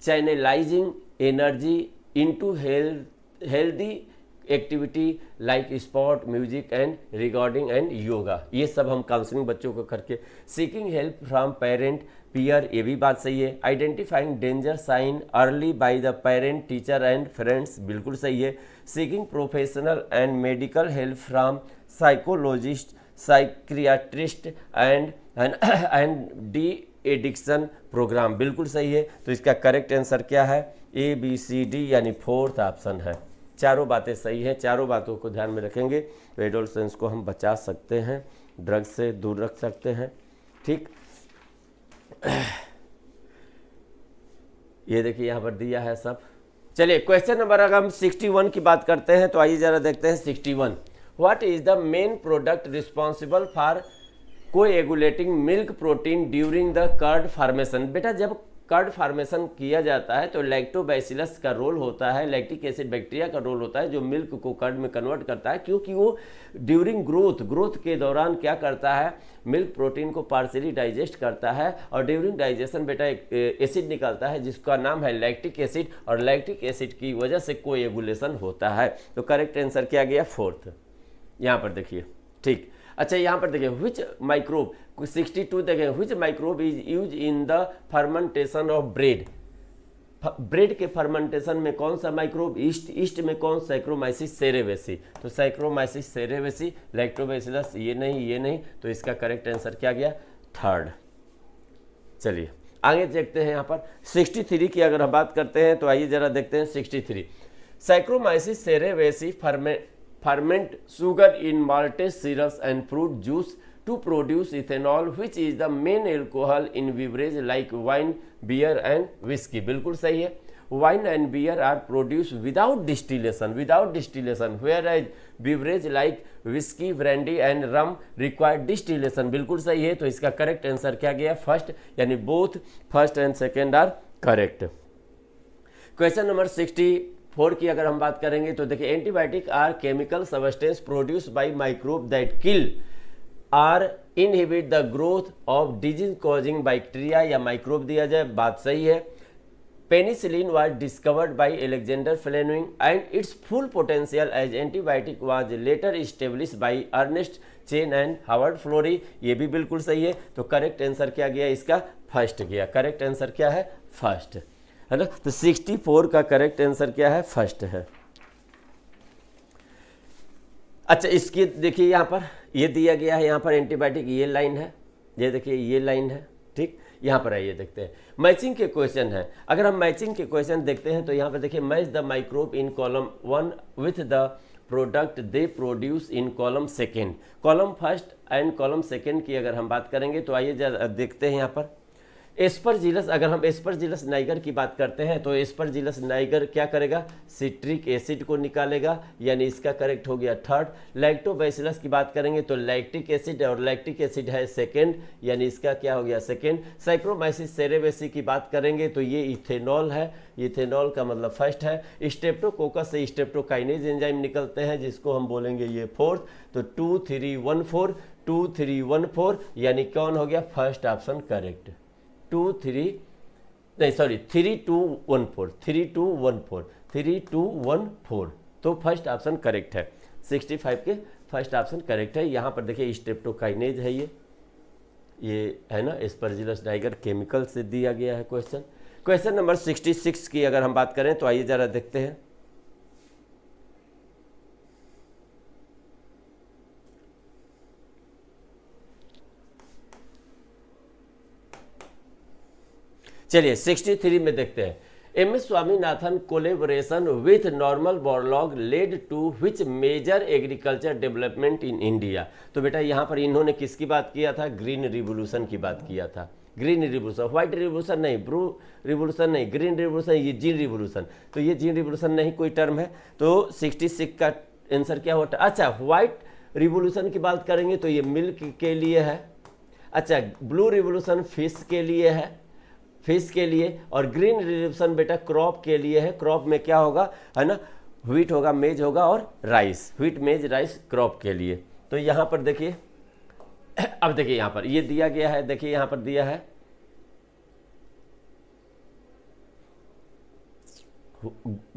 channelizing energy into healthy activity like sport, music and recording and yoga, ये सब हम काउंसलिंग बच्चों को करके। Seeking help from parent peer, ये भी बात सही है। Identifying danger sign early by the parent, teacher and friends, बिल्कुल सही है। Seeking professional and medical help from psychologist, psychiatrist and de addiction programme, बिल्कुल सही है। तो इसका करेक्ट आंसर क्या है, ABCD यानी फोर्थ ऑप्शन है। चारों बातें सही है, चारों बातों को ध्यान में रखेंगे तो एडोलसेंस को हम बचा सकते हैं, ड्रग्स से दूर रख सकते हैं, ठीक। ये देखिए यहाँ पर दिया है सब। चलिए क्वेश्चन नंबर अगर हम 61 की बात करते हैं तो आइए जरा देखते हैं 61। What is the main product responsible for coagulating milk protein during the curd formation, बेटा जब कर्ड फार्मेशन किया जाता है तो लैक्टोबैसिलस का रोल होता है, लैक्टिक एसिड बैक्टीरिया का रोल होता है जो मिल्क को कर्ड में कन्वर्ट करता है, क्योंकि वो ड्यूरिंग ग्रोथ के दौरान क्या करता है, मिल्क प्रोटीन को पार्शियली डाइजेस्ट करता है और ड्यूरिंग डाइजेशन बेटा एक एसिड निकलता है जिसका नाम है लैक्टिक एसिड, और लैक्टिक एसिड की वजह से कोएगुलेशन होता है। तो करेक्ट आंसर क्या गया, फोर्थ। यहाँ पर देखिए, ठीक। अच्छा यहाँ पर देखिए विच माइक्रोब, 62 देखें, which microbe is use in the fermentation of bread, bread के फर्मेंटेशन में कौन सा माइक्रोब, ईस्ट में कौन, सैक्रोमाइसिस सेरेवेसी, तो सैक्रोमाइसिस सेरेवेसी, लैक्टोबैसिलस ये नहीं, तो इसका करेक्ट आंसर क्या गया, थर्ड। चलिए आगे देखते हैं। यहाँ पर 63 की अगर हम बात करते हैं तो आइए जरा देखते हैं 63। Saccharomyces cerevisiae ferment sugar in malted syrups and fruit juice to produce ethanol, which is the main alcohol in beverage like wine, beer and whiskey, बिल्कुल सही है। Wine and beer are produced without distillation, whereas beverage like whiskey, brandy and rum require distillation, बिल्कुल सही है। तो इसका correct answer क्या गया, फर्स्ट, यानी both first and second are correct. Question number 64 की अगर हम बात करेंगे तो देखिए antibiotic are chemical substance produce by microbe that kill or inhibit the growth of disease causing bacteria या माइक्रोब दिया जाए, बात सही है। Penicillin was discovered by Alexander Fleming and its full potential as antibiotic was later established by Ernest Chain and Howard Florey, ये भी बिल्कुल सही है। तो करेक्ट आंसर क्या गया इसका? फर्स्ट गया। करेक्ट आंसर क्या है? फर्स्ट, है ना। तो 64 का करेक्ट आंसर क्या है? फर्स्ट है। अच्छा, इसकी देखिए यहाँ पर ये दिया गया है, यहाँ पर एंटीबायोटिक ये लाइन है, ये देखिए ये लाइन है, ठीक। यहाँ पर आइए देखते हैं मैचिंग के क्वेश्चन है। अगर हम मैचिंग के क्वेश्चन देखते हैं तो यहाँ पर देखिए match the microbe in column 1 with the product they produce in column second. Column first and column second की अगर हम बात करेंगे तो आइए जरा देखते हैं यहाँ पर एस्परजिलस। अगर हम एस्परजिलस नाइगर की बात करते हैं तो एस्परजिलस नाइगर क्या करेगा? सिट्रिक एसिड को निकालेगा, यानी इसका करेक्ट हो गया थर्ड। लैक्टोबैसिलस की बात करेंगे तो लैक्टिक एसिड, और लैक्टिक एसिड है सेकेंड, यानी इसका क्या हो गया? सेकेंड। साइक्रोमाइसिस सेरेबेसी की बात करेंगे तो ये इथेनॉल है, इथेनॉल का मतलब फर्स्ट है। स्ट्रेप्टोकोकस से स्ट्रेप्टोकाइनेज एंजाइम निकलते हैं जिसको हम बोलेंगे ये फोर्थ। तो 2 3 1 4, 2 3 1 4, यानी कौन हो गया? First option correct. 2 3 नहीं सॉरी 3 2 1 4, 3 2 1 4, 3 2 1 4, तो फर्स्ट ऑप्शन करेक्ट है। 65 के फर्स्ट ऑप्शन करेक्ट है। यहाँ पर देखिए स्ट्रेप्टोकाइनेज है, ये है ना एस्परजिलस नाइगर केमिकल से दिया गया है क्वेश्चन। क्वेश्चन नंबर 66 की अगर हम बात करें तो आइए जरा देखते हैं। चलिए 63 में देखते हैं। MS Swaminathan collaboration with Norman Borlaug led to which major agriculture development in India. तो बेटा यहाँ पर इन्होंने किसकी बात किया था? ग्रीन रिवोल्यूशन की बात किया था। ग्रीन रिवोल्यूशन, व्हाइट रिवोल्यूशन नहीं, ब्लू रिवोल्यूशन नहीं, ग्रीन रिवोल्यूशन, ये जीन रिवोल्यूशन। तो ये जीन रिवोल्यूशन नहीं कोई टर्म है, तो 66 का आंसर क्या होता है? अच्छा, व्हाइट रिवोल्यूशन की बात करेंगे तो ये मिल्क के लिए है। अच्छा, ब्लू रिवोल्यूशन फिश के लिए है, फिश के लिए, और ग्रीन रिवोल्यूशन बेटा क्रॉप के लिए है। क्रॉप में क्या होगा, है ना, व्हीट होगा, मेज होगा और राइस, व्हीट मेज राइस क्रॉप के लिए। तो यहाँ पर देखिए, अब देखिए यहाँ पर ये दिया गया है, देखिए यहाँ पर दिया है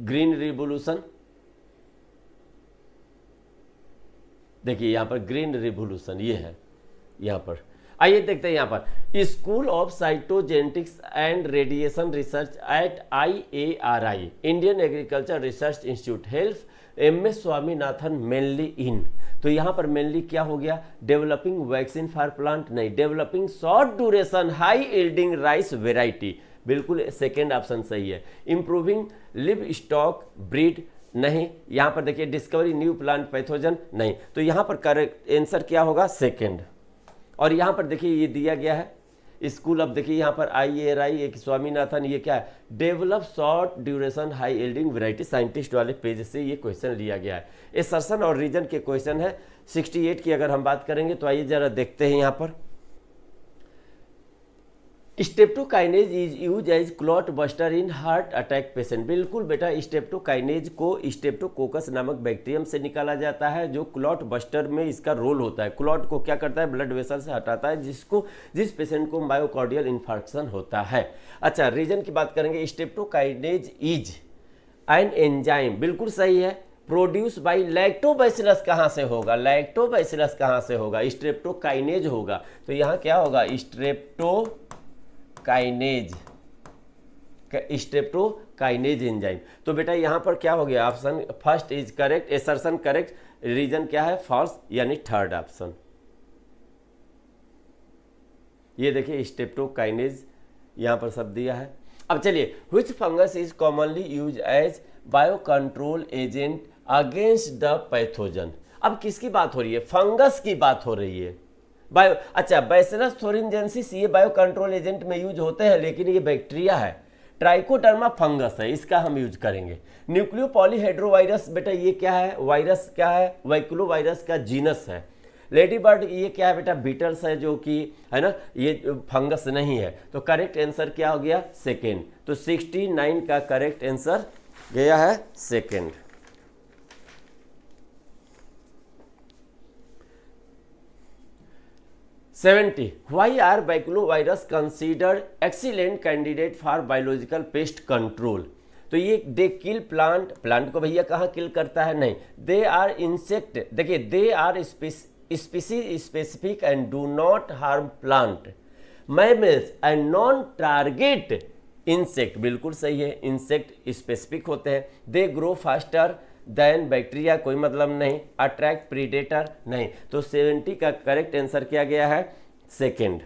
ग्रीन रिवोल्यूशन, देखिए यहाँ पर ग्रीन रिवोल्यूशन ये है यहाँ पर। आइए देखते हैं यहाँ पर school of cytogenetics and radiation research eight IARI Indian agriculture research institute help MS Swaminathan mainly इन। तो यहाँ पर मेनली क्या हो गया? डेवलपिंग वैक्सीन फॉर प्लांट नहीं, developing short duration high yielding rice variety, बिल्कुल सेकेंड ऑप्शन सही है। इंप्रूविंग लिव स्टॉक ब्रीड नहीं, यहाँ पर देखिए डिस्कवरी न्यू प्लांट पैथोजन नहीं, तो यहाँ पर करेक्ट आंसर क्या होगा? सेकेंड। और यहाँ पर देखिए ये दिया गया है स्कूल, अब देखिए यहाँ पर IARI एक स्वामीनाथन, ये क्या है? Develop short duration high yielding variety, scientist वाले पेज से ये क्वेश्चन लिया गया है। एसर्शन और रीजन के क्वेश्चन है। 68 की अगर हम बात करेंगे तो आइए जरा देखते हैं यहाँ पर streptokinase is use as clot buster in heart attack patient. बिल्कुल बेटा, स्ट्रेप्टोकाइनेज को स्ट्रेप्टोकोकस नामक बैक्टीरियम से निकाला जाता है जो क्लॉट बस्टर में इसका रोल होता है। क्लॉट को क्या करता है? ब्लड वेसल से हटाता है जिस पेशेंट को मायोकार्डियल इन्फार्क्शन होता है। अच्छा, रीजन की बात करेंगे, स्ट्रेप्टोकाइनेज इज एन एंजाइम, बिल्कुल सही है। प्रोड्यूस बाई लैक्टोबैसिलस कहाँ से होगा? लैक्टोबैसिलस कहाँ से होगा? स्ट्रेप्टोकाइनेज होगा। तो यहाँ क्या होगा? Streptokinase enzyme. तो बेटा यहाँ पर क्या हो गया? Option first is correct, assertion correct, reason क्या है? फॉल्स, यानी थर्ड ऑप्शन। ये देखिए स्ट्रेप्टोकाइनेज यहाँ पर सब दिया है। अब चलिए, which fungus is commonly use as bio control agent against the pathogen. अब किसकी बात हो रही है? फंगस की बात हो रही है। बायो, अच्छा, बैसिलस थोरिनजेंसिस ये बायो कंट्रोल एजेंट में यूज होते हैं, लेकिन ये बैक्टीरिया है। ट्राइकोडर्मा फंगस है, इसका हम यूज करेंगे। न्यूक्लियो पॉलीहेड्रोवायरस बेटा ये क्या है? वायरस क्या है? वैक्यूलो वायरस का जीनस है। लेडी बर्ड ये क्या है बेटा? बीटल्स है, जो कि है ना, ये फंगस नहीं है। तो करेक्ट आंसर क्या हो गया? सेकेंड। तो 69 का करेक्ट आंसर गया है second. 70. Why are baculovirus considered excellent candidate for biological pest control? तो ये दे किल प्लांट को भैया कहाँ किल करता है? नहीं, दे आर इंसेक्ट, देखिए they are species specific and do not harm plant mammals and non target insect, बिल्कुल सही है, इंसेक्ट स्पेसिफिक होते हैं। They grow faster than bacteria, कोई मतलब नहीं। अट्रैक्ट प्रीडेटर, नहीं। तो 70 का करेक्ट आंसर क्या गया है? सेकेंड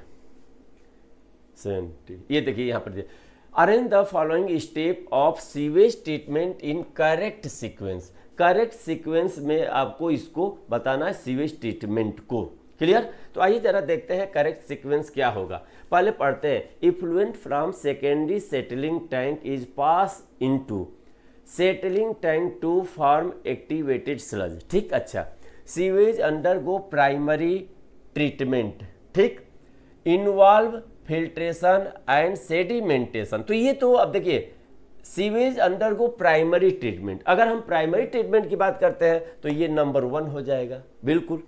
70। ये देखिए यहाँ पर arrange the following step of sewage treatment in correct sequence. Correct sequence में आपको इसको बताना है सीवेज ट्रीटमेंट को। क्लियर? तो आइए जरा देखते हैं करेक्ट सीक्वेंस क्या होगा। पहले पढ़ते हैं, effluent from secondary settling tank is pass into settling tank to form activated sludge. ठीक, अच्छा। सीवेज अंडरगो प्राइमरी ट्रीटमेंट, ठीक, इन्वॉल्व फिल्ट्रेशन एंड सेडिमेंटेशन। तो ये तो अब देखिए सीवेज अंडरगो प्राइमरी ट्रीटमेंट, अगर हम प्राइमरी ट्रीटमेंट की बात करते हैं तो ये नंबर 1 हो जाएगा, बिल्कुल।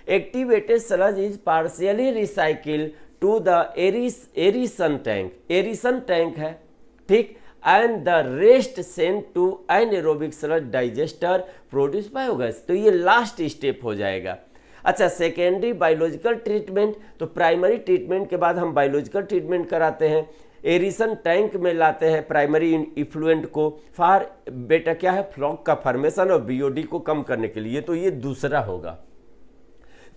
Activated sludge is partially recycle to the aeration tank, aeration tank है, ठीक, and the rest sent to anaerobic sludge digester produce biogas. तो ये लास्ट स्टेप हो जाएगा। अच्छा, सेकेंडरी बायोलॉजिकल ट्रीटमेंट, तो प्राइमरी ट्रीटमेंट के बाद हम बायोलॉजिकल ट्रीटमेंट कराते हैं, एरिसन टैंक में लाते हैं प्राइमरी इफ्लुएंट को फॉर बेटा क्या है, फ्लॉक का फॉर्मेशन और बीओडी को कम करने के लिए। तो ये दूसरा होगा।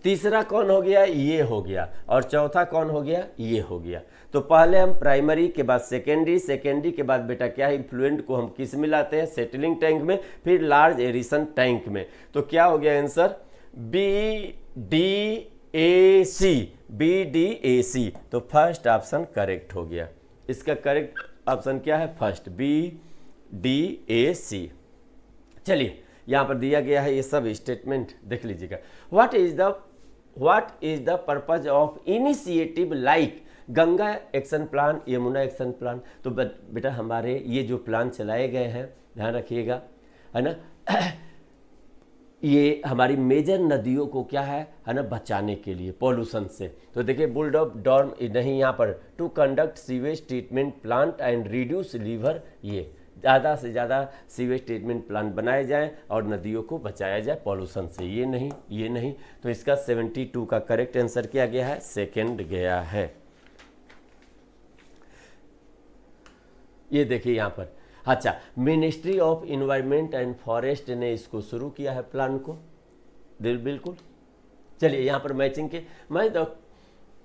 तीसरा कौन हो गया? ये हो गया। और चौथा कौन हो गया? ये हो गया। तो पहले हम प्राइमरी के बाद सेकेंडरी, सेकेंडरी के बाद बेटा क्या है, इफ्लुएंट को हम किस में लाते हैं? सेटलिंग टैंक में, फिर लार्ज एरिसन टैंक में। तो क्या हो गया आंसर? BDAC। तो फर्स्ट ऑप्शन करेक्ट हो गया। इसका करेक्ट ऑप्शन क्या है? First, BDAC। चलिए यहाँ पर दिया गया है ये सब स्टेटमेंट देख लीजिएगा। What is the purpose of initiative like Ganga action plan, Yamuna action plan? तो बेटा हमारे ये जो प्लान चलाए गए हैं, ध्यान रखिएगा, है ना, ये हमारी मेजर नदियों को क्या है ना, बचाने के लिए पॉल्यूशन से। तो देखिए बुलडॉग डॉर्म नहीं, यहाँ पर to conduct sewage treatment plant and reduce liver, ये ज़्यादा से ज़्यादा सीवेज ट्रीटमेंट प्लांट बनाए जाएं और नदियों को बचाया जाए पॉल्यूशन से। ये नहीं, ये नहीं। तो इसका 72 का करेक्ट आंसर क्या गया है? सेकेंड गया है। ये देखिए यहाँ पर, अच्छा, ministry of environment and forest ने इसको शुरू किया है प्लान को, बिल्कुल। चलिए यहाँ पर मैचिंग के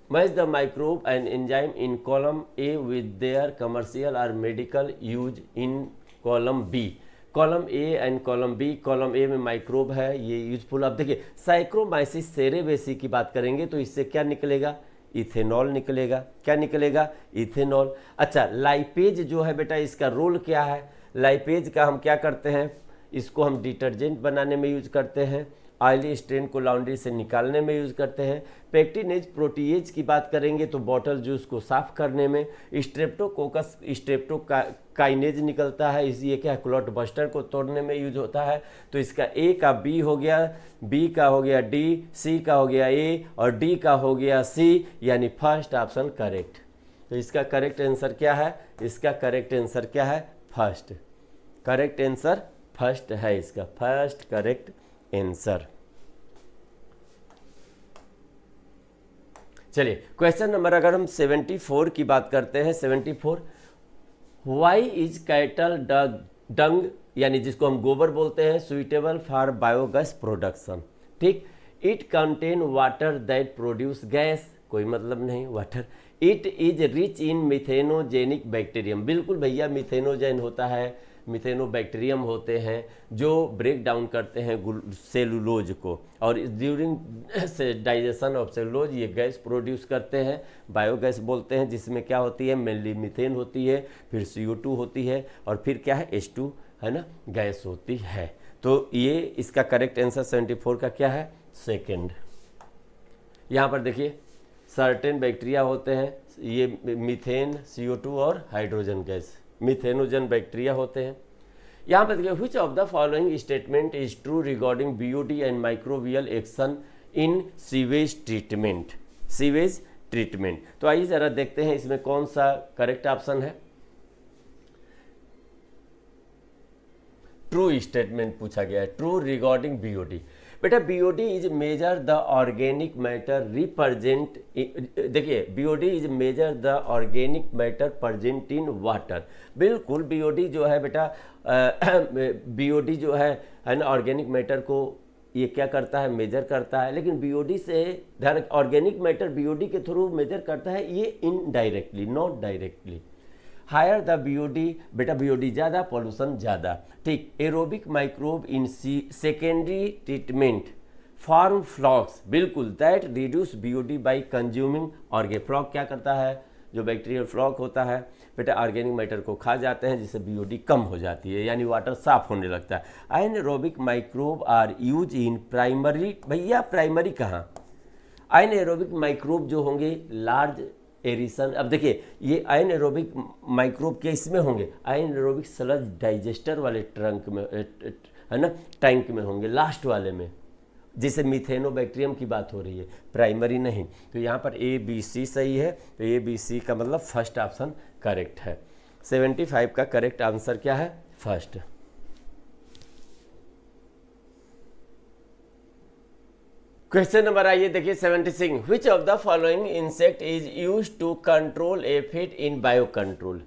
match the microbe and enzyme in column A with their commercial और medical use in column B. Column A and column B, column A में माइक्रोब है, ये यूजफुल। अब देखिए साइक्रोमाइसिस सेरेबेसी की बात करेंगे तो इससे क्या निकलेगा? इथेनॉल निकलेगा। क्या निकलेगा? इथेनॉल। अच्छा, लाइपेज जो है बेटा, इसका रोल क्या है? लाइपेज का हम क्या करते हैं? इसको हम डिटर्जेंट बनाने में यूज करते हैं, ऑयली स्टेन को लॉन्ड्री से निकालने में यूज करते हैं। पेक्टिनेज प्रोटीएज की बात करेंगे तो बॉटल जूस को साफ करने में। स्ट्रेप्टोकोकस स्ट्रेप्टोकाइनेज निकलता है, ये क्या है, क्लॉट बस्टर को तोड़ने में यूज होता है। तो इसका ए का बी हो गया, बी का हो गया डी, सी का हो गया ए और डी का हो गया सी, यानी फर्स्ट ऑप्शन करेक्ट। तो इसका करेक्ट आंसर क्या है? इसका करेक्ट आंसर क्या है? फर्स्ट। करेक्ट आंसर फर्स्ट है इसका, फर्स्ट करेक्ट आंसर। चलिए क्वेश्चन नंबर अगर हम 74 की बात करते हैं, 74, वाई इज कैटल डंग, यानी जिसको हम गोबर बोलते हैं, सुइटेबल फॉर बायोगैस प्रोडक्शन। ठीक, it contain water that produce gas, कोई मतलब नहीं, water. It is rich in methanogenic bacterium, बिल्कुल भैया, मिथेनोजेन होता है, मिथेनोबैक्टीरियम होते हैं जो ब्रेक डाउन करते हैं सेलुलोज को, और ड्यूरिंग डाइजेशन ऑफ सेलुलोज ये गैस प्रोड्यूस करते हैं, बायोगैस बोलते हैं, जिसमें क्या होती है, मेनली मीथेन होती है, फिर CO2 होती है और फिर क्या है, H2, है ना, गैस होती है। तो ये इसका करेक्ट आंसर 74 का क्या है? सेकेंड। यहाँ पर देखिए सर्टेन बैक्टीरिया होते हैं, ये मीथेन, CO2 और हाइड्रोजन गैस, मिथेनोजन बैक्टीरिया होते हैं। यहाँ पर देखिए, which of the following statement is true regarding BOD and microbial action in sewage treatment. Sewage treatment. तो आइए ज़रा देखते हैं इसमें कौन सा करेक्ट ऑप्शन है। ट्रू स्टेटमेंट पूछा गया है, ट्रू रिगार्डिंग बीओडी। बेटा BOD is measure the organic matter represent, देखिए BOD is measure the organic matter present in water. बिल्कुल बीओडी जो है बेटा, बीओडी जो है ना, ऑर्गेनिक मैटर को ये क्या करता है, मेजर करता है। लेकिन बीओडी से ऑर्गेनिक मैटर बीओडी के थ्रू मेजर करता है, ये indirectly, not directly. Higher the BOD, बेटा बीओडी ज़्यादा, पॉल्यूशन ज़्यादा। ठीक, aerobic microbe in secondary treatment form flocs, बिल्कुल that reduce BOD by consuming organic. Floc क्या करता है, जो बैक्टीरियल फ्लॉक होता है बेटा ऑर्गेनिक मैटर को खा जाते हैं, जिससे बीओडी कम हो जाती है, यानी वाटर साफ होने लगता है। Anaerobic microbe are use in primary, भैया प्राइमरी कहाँ, एनारोबिक माइक्रोब जो होंगे लार्ज एरिसन। अब देखिए ये एनारोबिक माइक्रोब के इसमें होंगे, एनारोबिक स्लज डाइजेस्टर वाले ट्रंक में, है ना, टैंक में होंगे, लास्ट वाले में, जैसे मिथेनोबैक्टीरियम की बात हो रही है, प्राइमरी नहीं। तो यहाँ पर ए बी सी सही है, तो ए बी सी का मतलब फर्स्ट ऑप्शन करेक्ट है। 75 का करेक्ट आंसर क्या है, फर्स्ट। क्वेश्चन नंबर आइए देखिए 76, which of the following insect is use to control aphid in bio control,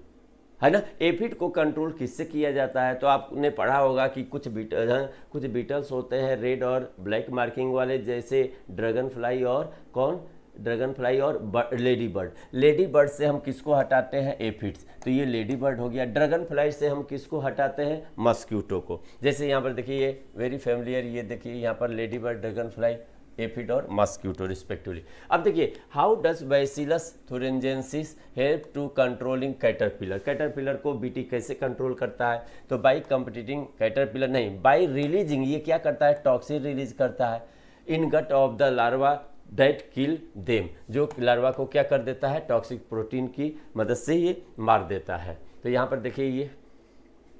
है ना। एफिड को कंट्रोल किससे किया जाता है, तो आपने पढ़ा होगा कि कुछ बीटल्स होते हैं रेड और ब्लैक मार्किंग वाले, जैसे ड्रैगन फ्लाई और कौन, ड्रैगन फ्लाई और लेडी बर्ड। लेडी बर्ड से हम किसको हटाते हैं, एफिड्स, तो ये लेडी बर्ड हो गया। ड्रैगन फ्लाई से हम किसको हटाते हैं, मस्क्यूटो को। जैसे यहाँ पर देखिए ये वेरी फैमिलियर, ये देखिए यहाँ पर ladybird, dragonfly, aphid और मस्क्यूटो रिस्पेक्टिवली। अब देखिए how does Bacillus thuringiensis help to controlling caterpillar, caterpillar को बीटी कैसे कंट्रोल करता है, तो बाई कंपीटिंग कैटरपिलर नहीं, बाई रिलीजिंग, ये क्या करता है, टॉक्सिन रिलीज करता है in gut of the larva that kill them, जो लार्वा को क्या कर देता है, टॉक्सिक प्रोटीन की मदद से ये मार देता है। तो यहाँ पर देखिए ये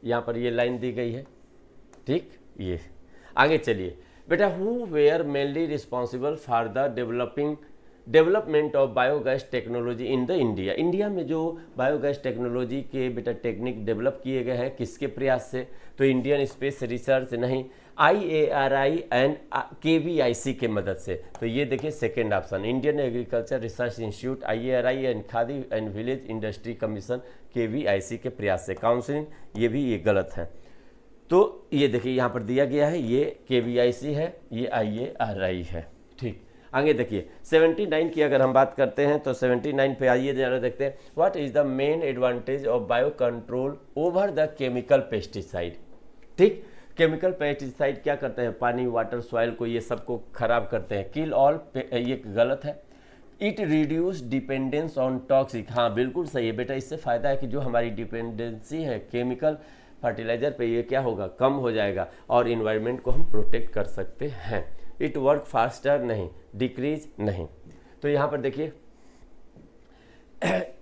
यहाँ पर ये लाइन दी गई है, ठीक। ये आगे चलिए बेटा, who were mainly responsible for the development of biogas technology in the India, India में जो बायोगैस टेक्नोलॉजी के बेटा टेक्निक डेवलप किए गए हैं, किसके प्रयास से, तो इंडियन स्पेस रिसर्च नहीं, IARI एंड KVIC के मदद से। तो ये देखिए second option, Indian agriculture research institute, IARI and khadi and village industry commission, KVIC के प्रयास से। काउंसिलिंग ये भी ये गलत है। तो ये देखिए यहाँ पर दिया गया है, ये KVIC है, ये IARI है, ठीक। आगे देखिए 79 की अगर हम बात करते हैं, तो 79 पे आइए जरा देखते हैं, what is the main advantage of bio control over the chemical pesticide, ठीक। केमिकल पेस्टिसाइड क्या करते हैं, पानी, वाटर, सॉइल को, ये सबको खराब करते हैं। किल ऑल, ये गलत है। It reduce dependence on toxic, हाँ बिल्कुल सही है बेटा, इससे फ़ायदा है कि जो हमारी डिपेंडेंसी है केमिकल फर्टिलाइजर पे, ये क्या होगा, कम हो जाएगा, और इन्वायरमेंट को हम प्रोटेक्ट कर सकते हैं। इट वर्क फास्टर नहीं, डिक्रीज नहीं। तो यहाँ पर देखिए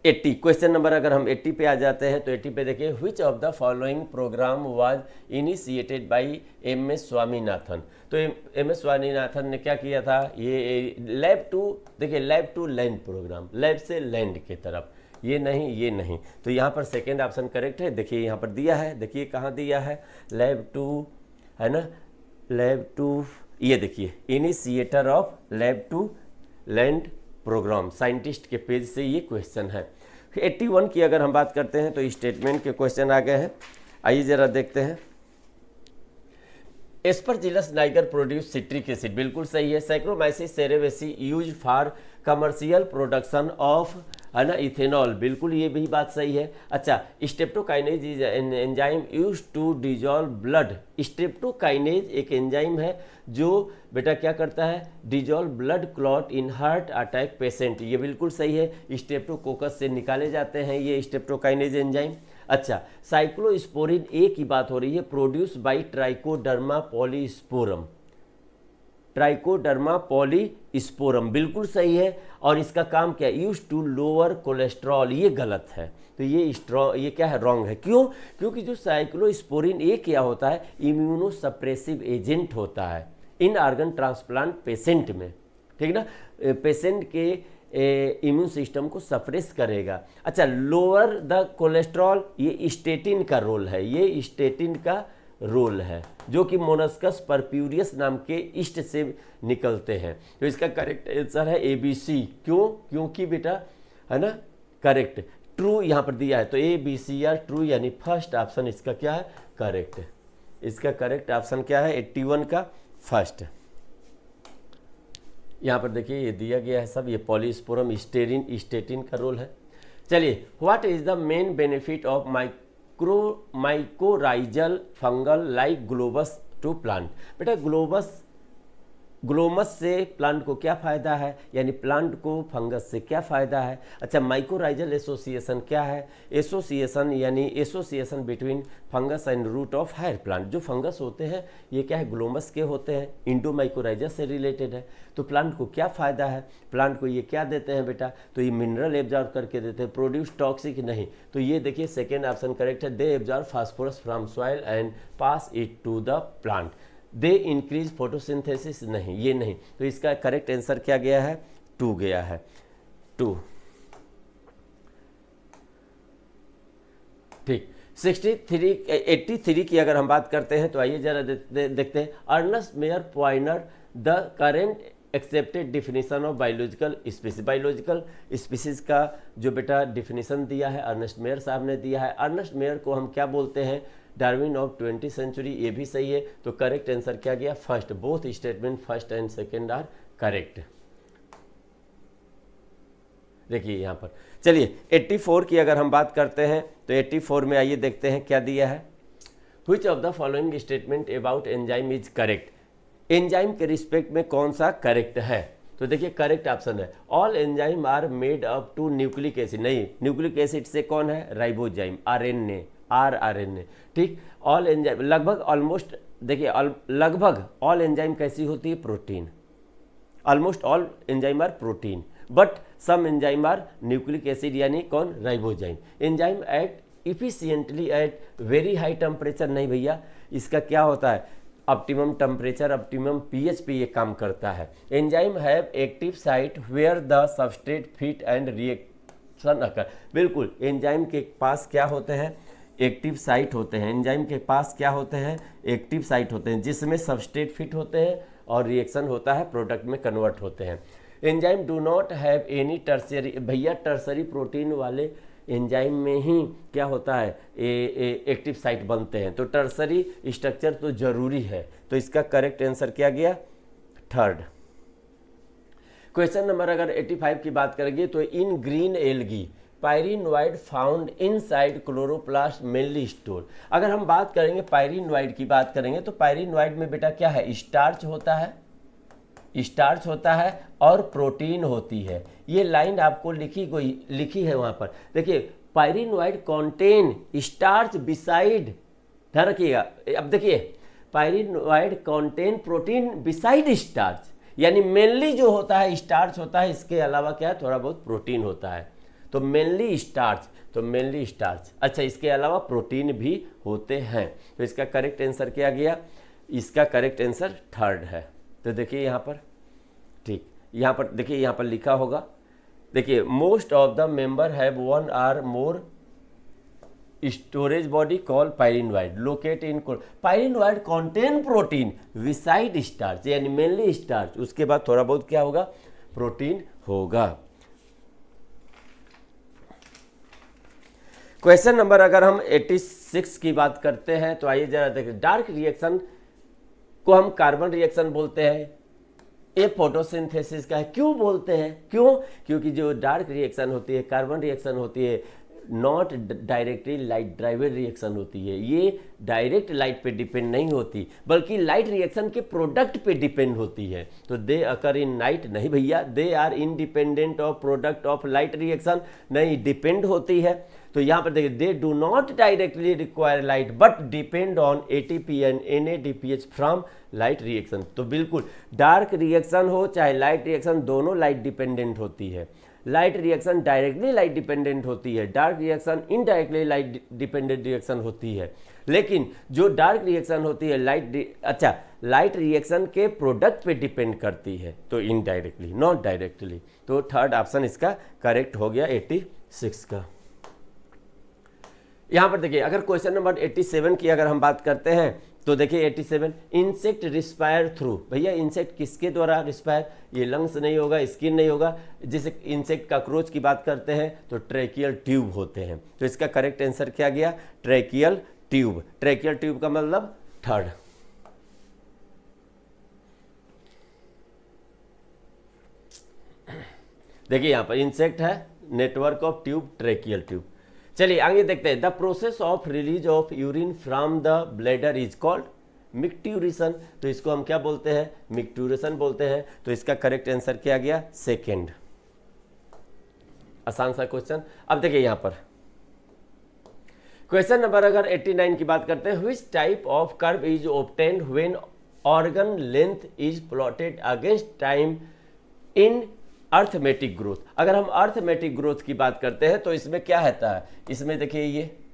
80 क्वेश्चन नंबर, अगर हम 80 पे आ जाते हैं, तो 80 पे देखिए, which of the following programme was initiated by MS Swaminathan. तो MS स्वामीनाथन ने क्या किया था, ये लैब टू, देखिए lab to land programme, lab से लैंड की तरफ, ये नहीं, ये नहीं। तो यहाँ पर सेकेंड ऑप्शन करेक्ट है। देखिए यहाँ पर दिया है, देखिए कहाँ दिया है, लैब टू, है ना, लैब टू, ये देखिए initiator of lab to land programme, scientist के पेज से ये क्वेश्चन है। 81 की अगर हम बात करते हैं, तो स्टेटमेंट के क्वेश्चन आ गए हैं, आइए जरा देखते हैं। Aspergillus niger produce citric acid, बिल्कुल सही है। Saccharomyces cerevisiae use for commercial production of, है ना, इथेनॉल, बिल्कुल ये भी बात सही है। अच्छा, streptokinase is an enzyme use to dissolve blood, streptokinase एक एंजाइम है जो बेटा क्या करता है, dissolve blood clot in heart attack patient, ये बिल्कुल सही है। स्ट्रेप्टोकोकस से निकाले जाते हैं ये स्ट्रेप्टोकाइनेज एंजाइम। अच्छा, साइक्लोस्पोरिन ए की बात हो रही है, produce by trichoderma polysporum, trichoderma polysporum बिल्कुल सही है। और इसका काम क्या है, यूज टू लोअर कोलेस्ट्रॉल, ये गलत है। तो ये क्या है, रॉन्ग है। क्यों, क्योंकि जो साइक्लोस्पोरिन ए क्या होता है, इम्यूनोसप्रेसिव एजेंट होता है इन ऑर्गन ट्रांसप्लांट पेशेंट में, ठीक ना, पेशेंट के इम्यून सिस्टम को सप्रेस करेगा। अच्छा, लोअर द कोलेस्ट्रॉल, ये स्टेटिन का रोल है, ये स्टेटिन का रोल है, जो कि मोनस्कस परप्यूरियस नाम के ईस्ट से निकलते हैं। तो इसका करेक्ट आंसर है ABC। क्यों? क्योंकि बेटा है ना, करेक्ट ट्रू यहाँ पर दिया है, तो ABC आर ट्रू, यानी फर्स्ट ऑप्शन इसका क्या है, करेक्ट। इसका करेक्ट ऑप्शन क्या है, 81 का फर्स्ट। यहाँ पर देखिए ये दिया गया है सब, ये पॉलीस्पोरम स्टेटिन का रोल है। चलिए, what is the main benefit of mycorrhizal fungal like Glomus to plant? बेटा ग्लोमस से प्लांट को क्या फ़ायदा है, यानी प्लांट को फंगस से क्या फ़ायदा है। अच्छा, माइकोराइजल एसोसिएशन क्या है? एसोसिएशन यानी association between fungus and root of higher plant. जो फंगस होते हैं ये क्या है, ग्लोमस के होते हैं, इंडोमाइकोराइजल से रिलेटेड है। तो प्लांट को क्या फ़ायदा है, प्लांट को ये क्या देते हैं बेटा, तो ये मिनरल एब्जॉर्ब करके देते हैं, प्रोड्यूस टॉक्सिक नहीं। तो ये देखिए सेकेंड ऑप्शन करेक्ट है, they absorb phosphorus from soil and pass it to the plant. They increase photosynthesis नहीं, ये नहीं। तो इसका करेक्ट आंसर क्या गया है, 2 गया है, 2। ठीक, 83 की अगर हम बात करते हैं तो आइए जरा देखते हैं। Ernst Mayr pioneer the current accepted definition of biological species. Biological species का जो बेटा डिफिनीशन दिया है अर्नस्ट मेयर साहब ने दिया है। अर्नस्ट मेयर को हम क्या बोलते हैं, डार्विन ऑफ 20th सेंचुरी, ये भी सही है। तो करेक्ट आंसर क्या गया, first. Both statement first and second are correct. देखिए यहाँ पर, चलिए 84 की अगर हम बात करते हैं तो 84 में आइए देखते हैं क्या दिया है। Which of the following statement about enzyme is correct? Enzyme के रिस्पेक्ट में कौन सा करेक्ट है? तो देखिए करेक्ट ऑप्शन है, all enzyme are made up to nucleic acid. नहीं, न्यूक्लिक एसिड से कौन है, राइबोजाइम, आरएनए। ठीक, ऑल एंजाइम लगभग ऑलमोस्ट, देखिए लगभग ऑल एंजाइम कैसी होती है, protein. Almost all enzyme are protein, but some enzyme are nucleic acid, यानी कौन, ribozyme. Enzyme act efficiently at very high temperature. नहीं भैया, इसका क्या होता है, ऑप्टिमम टेम्परेचर, ऑप्टिमम पीएच पे ये काम करता है। Enzyme have active site where the substrate fit and reaction occur. बिल्कुल, एंजाइम के पास क्या होते हैं, एक्टिव साइट होते हैं। एंजाइम के पास क्या होते हैं, एक्टिव साइट होते हैं, जिसमें सबस्ट्रेट फिट होते हैं और रिएक्शन होता है, प्रोडक्ट में कन्वर्ट होते हैं। Enzyme do not have any tertiary. भैया टर्सरी प्रोटीन वाले एंजाइम में ही क्या होता है, एक्टिव साइट बनते हैं। तो टर्सरी स्ट्रक्चर तो जरूरी है। तो इसका करेक्ट आंसर क्या गया, थर्ड। क्वेश्चन नंबर अगर 85 की बात करेंगे तो in green algae pyrenoid found inside chloroplast mainly store. अगर हम बात करेंगे पायरिनोइड की बात करेंगे तो पायरिनोइड में बेटा क्या है, स्टार्च होता है और प्रोटीन होती है। ये लाइन आपको लिखी है वहां पर। देखिए, पायरिनोइड कंटेन स्टार्च बिसाइड, ध्यान रखिएगा। अब देखिए, पायरिनोइड कंटेन प्रोटीन बिसाइड स्टार्च, यानी मेनली जो होता है स्टार्च होता है, इसके अलावा क्या है, थोड़ा बहुत प्रोटीन होता है। तो मेनली स्टार्च। अच्छा, इसके अलावा प्रोटीन भी होते हैं। तो इसका करेक्ट आंसर क्या गया, इसका करेक्ट आंसर थर्ड है। तो देखिए यहाँ पर, ठीक, यहाँ पर देखिए, यहाँ पर लिखा होगा, देखिए most of the member have one or more storage body call pyrenoid locate in. Pyrenoid contain protein beside starch, यानी मेनली स्टार्च, उसके बाद थोड़ा बहुत क्या होगा, प्रोटीन होगा। क्वेश्चन नंबर अगर हम 86 की बात करते हैं तो आइए जरा देखें। डार्क रिएक्शन को हम कार्बन रिएक्शन बोलते हैं, ये फोटोसिंथेसिस का है। क्यों बोलते हैं, क्योंकि जो डार्क रिएक्शन होती है, कार्बन रिएक्शन होती है, नॉट डायरेक्टली लाइट ड्राइवेड रिएक्शन होती है। ये डायरेक्ट लाइट पे डिपेंड नहीं होती, बल्कि लाइट रिएक्शन के प्रोडक्ट पे डिपेंड होती है। तो दे अकर इन नाइट, नहीं भैया, they are independent of product of light reaction, नहीं, डिपेंड होती है। तो यहाँ पर देखिए, they do not directly require light but depend on ATP and NADPH from light reaction. तो बिल्कुल डार्क रिएक्शन हो चाहे लाइट रिएक्शन, दोनों लाइट डिपेंडेंट होती है। Light reaction directly light dependent होती है, dark reaction indirectly light dependent reaction होती है। लेकिन जो डार्क रिएक्शन होती है लाइट रिएक्शन के प्रोडक्ट पे डिपेंड करती है, तो इनडायरेक्टली नॉट डायरेक्टली। तो थर्ड ऑप्शन इसका करेक्ट हो गया 86 का। यहां पर देखिए अगर क्वेश्चन नंबर 87 की अगर हम बात करते हैं तो देखिए 87, इंसेक्ट रिस्पायर थ्रू। भैया इंसेक्ट किसके द्वारा रिस्पायर, ये लंग्स नहीं होगा, स्किन नहीं होगा। जैसे इंसेक्ट कॉकरोच की बात करते हैं तो ट्रैकियल ट्यूब होते हैं, तो इसका करेक्ट आंसर क्या गया, ट्रैकियल ट्यूब। ट्रैकियल ट्यूब का मतलब थर्ड। देखिए यहां पर इंसेक्ट है, network of tube, tracheal tube. चलिए आगे देखते हैं। The process of release of urine from the bladder is called micturition. तो इसको हम क्या बोलते हैं, मिक्ट्यूरेशन बोलते हैं। तो इसका करेक्ट आंसर क्या गया, सेकेंड। आसान सा क्वेश्चन। अब देखिए यहां पर क्वेश्चन नंबर अगर 89 की बात करते हैं, which type of curve is obtained when organ length is plotted against time in arithmetic growth. अगर हम अर्थमेटिक ग्रोथ की बात करते हैं तो इसमें क्या होता है, इसमें देखिए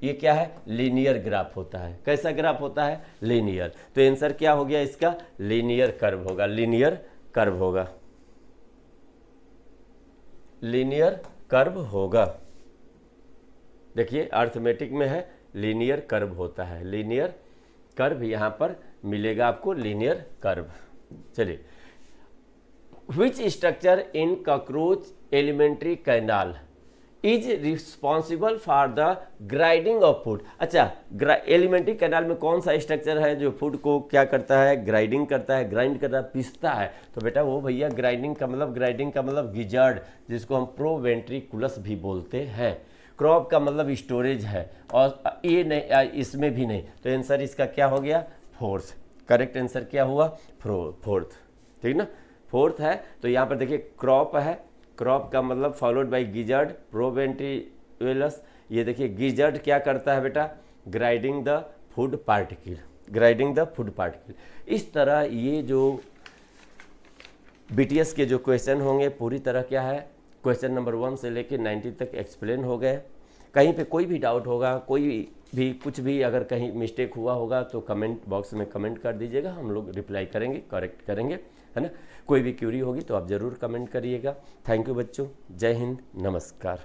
ये क्या है, लीनियर ग्राफ होता है। कैसा ग्राफ होता है, लीनियर। तो आंसर क्या हो गया इसका, लीनियर कर्व होगा, लीनियर कर्व होगा, लीनियर कर्व होगा। देखिए अर्थमेटिक में है, लीनियर कर्व होता है, लीनियर कर्व यहां पर मिलेगा आपको, लीनियर कर्व। चलिए, Which structure in cockroach alimentary canal is responsible for the grinding of food? अच्छा, एलिमेंट्री कैनाल में कौन सा स्ट्रक्चर है जो फूड को क्या करता है, ग्राइंडिंग करता है, ग्राइंड करता है, पीसता है। तो बेटा वो भैया ग्राइंडिंग का मतलब गिजार्ड, जिसको हम प्रोवेंट्रिकुलस भी बोलते हैं। क्रॉप का मतलब स्टोरेज है, और ये नहीं, इसमें भी नहीं। तो आंसर इसका क्या हो गया, फोर्थ। करेक्ट आंसर क्या हुआ, फोर्थ, ठीक ना, फोर्थ है। तो यहाँ पर देखिए क्रॉप है, क्रॉप का मतलब फॉलोड बाय गिजार्ड, प्रोवेंट्रिकुलस। ये देखिए गिजार्ड क्या करता है बेटा, grinding the food particle, grinding the food particle. इस तरह ये जो बीटीएस के जो क्वेश्चन होंगे पूरी तरह क्या है, क्वेश्चन नंबर 1 से लेकर 90 तक एक्सप्लेन हो गए। कहीं पे कोई भी डाउट होगा, कोई भी कुछ भी अगर कहीं मिस्टेक हुआ होगा तो कमेंट बॉक्स में कमेंट कर दीजिएगा, हम लोग रिप्लाई करेंगे, करेक्ट करेंगे, है ना। कोई भी क्यूरी होगी तो आप ज़रूर कमेंट करिएगा। थैंक यू बच्चों, जय हिंद, नमस्कार।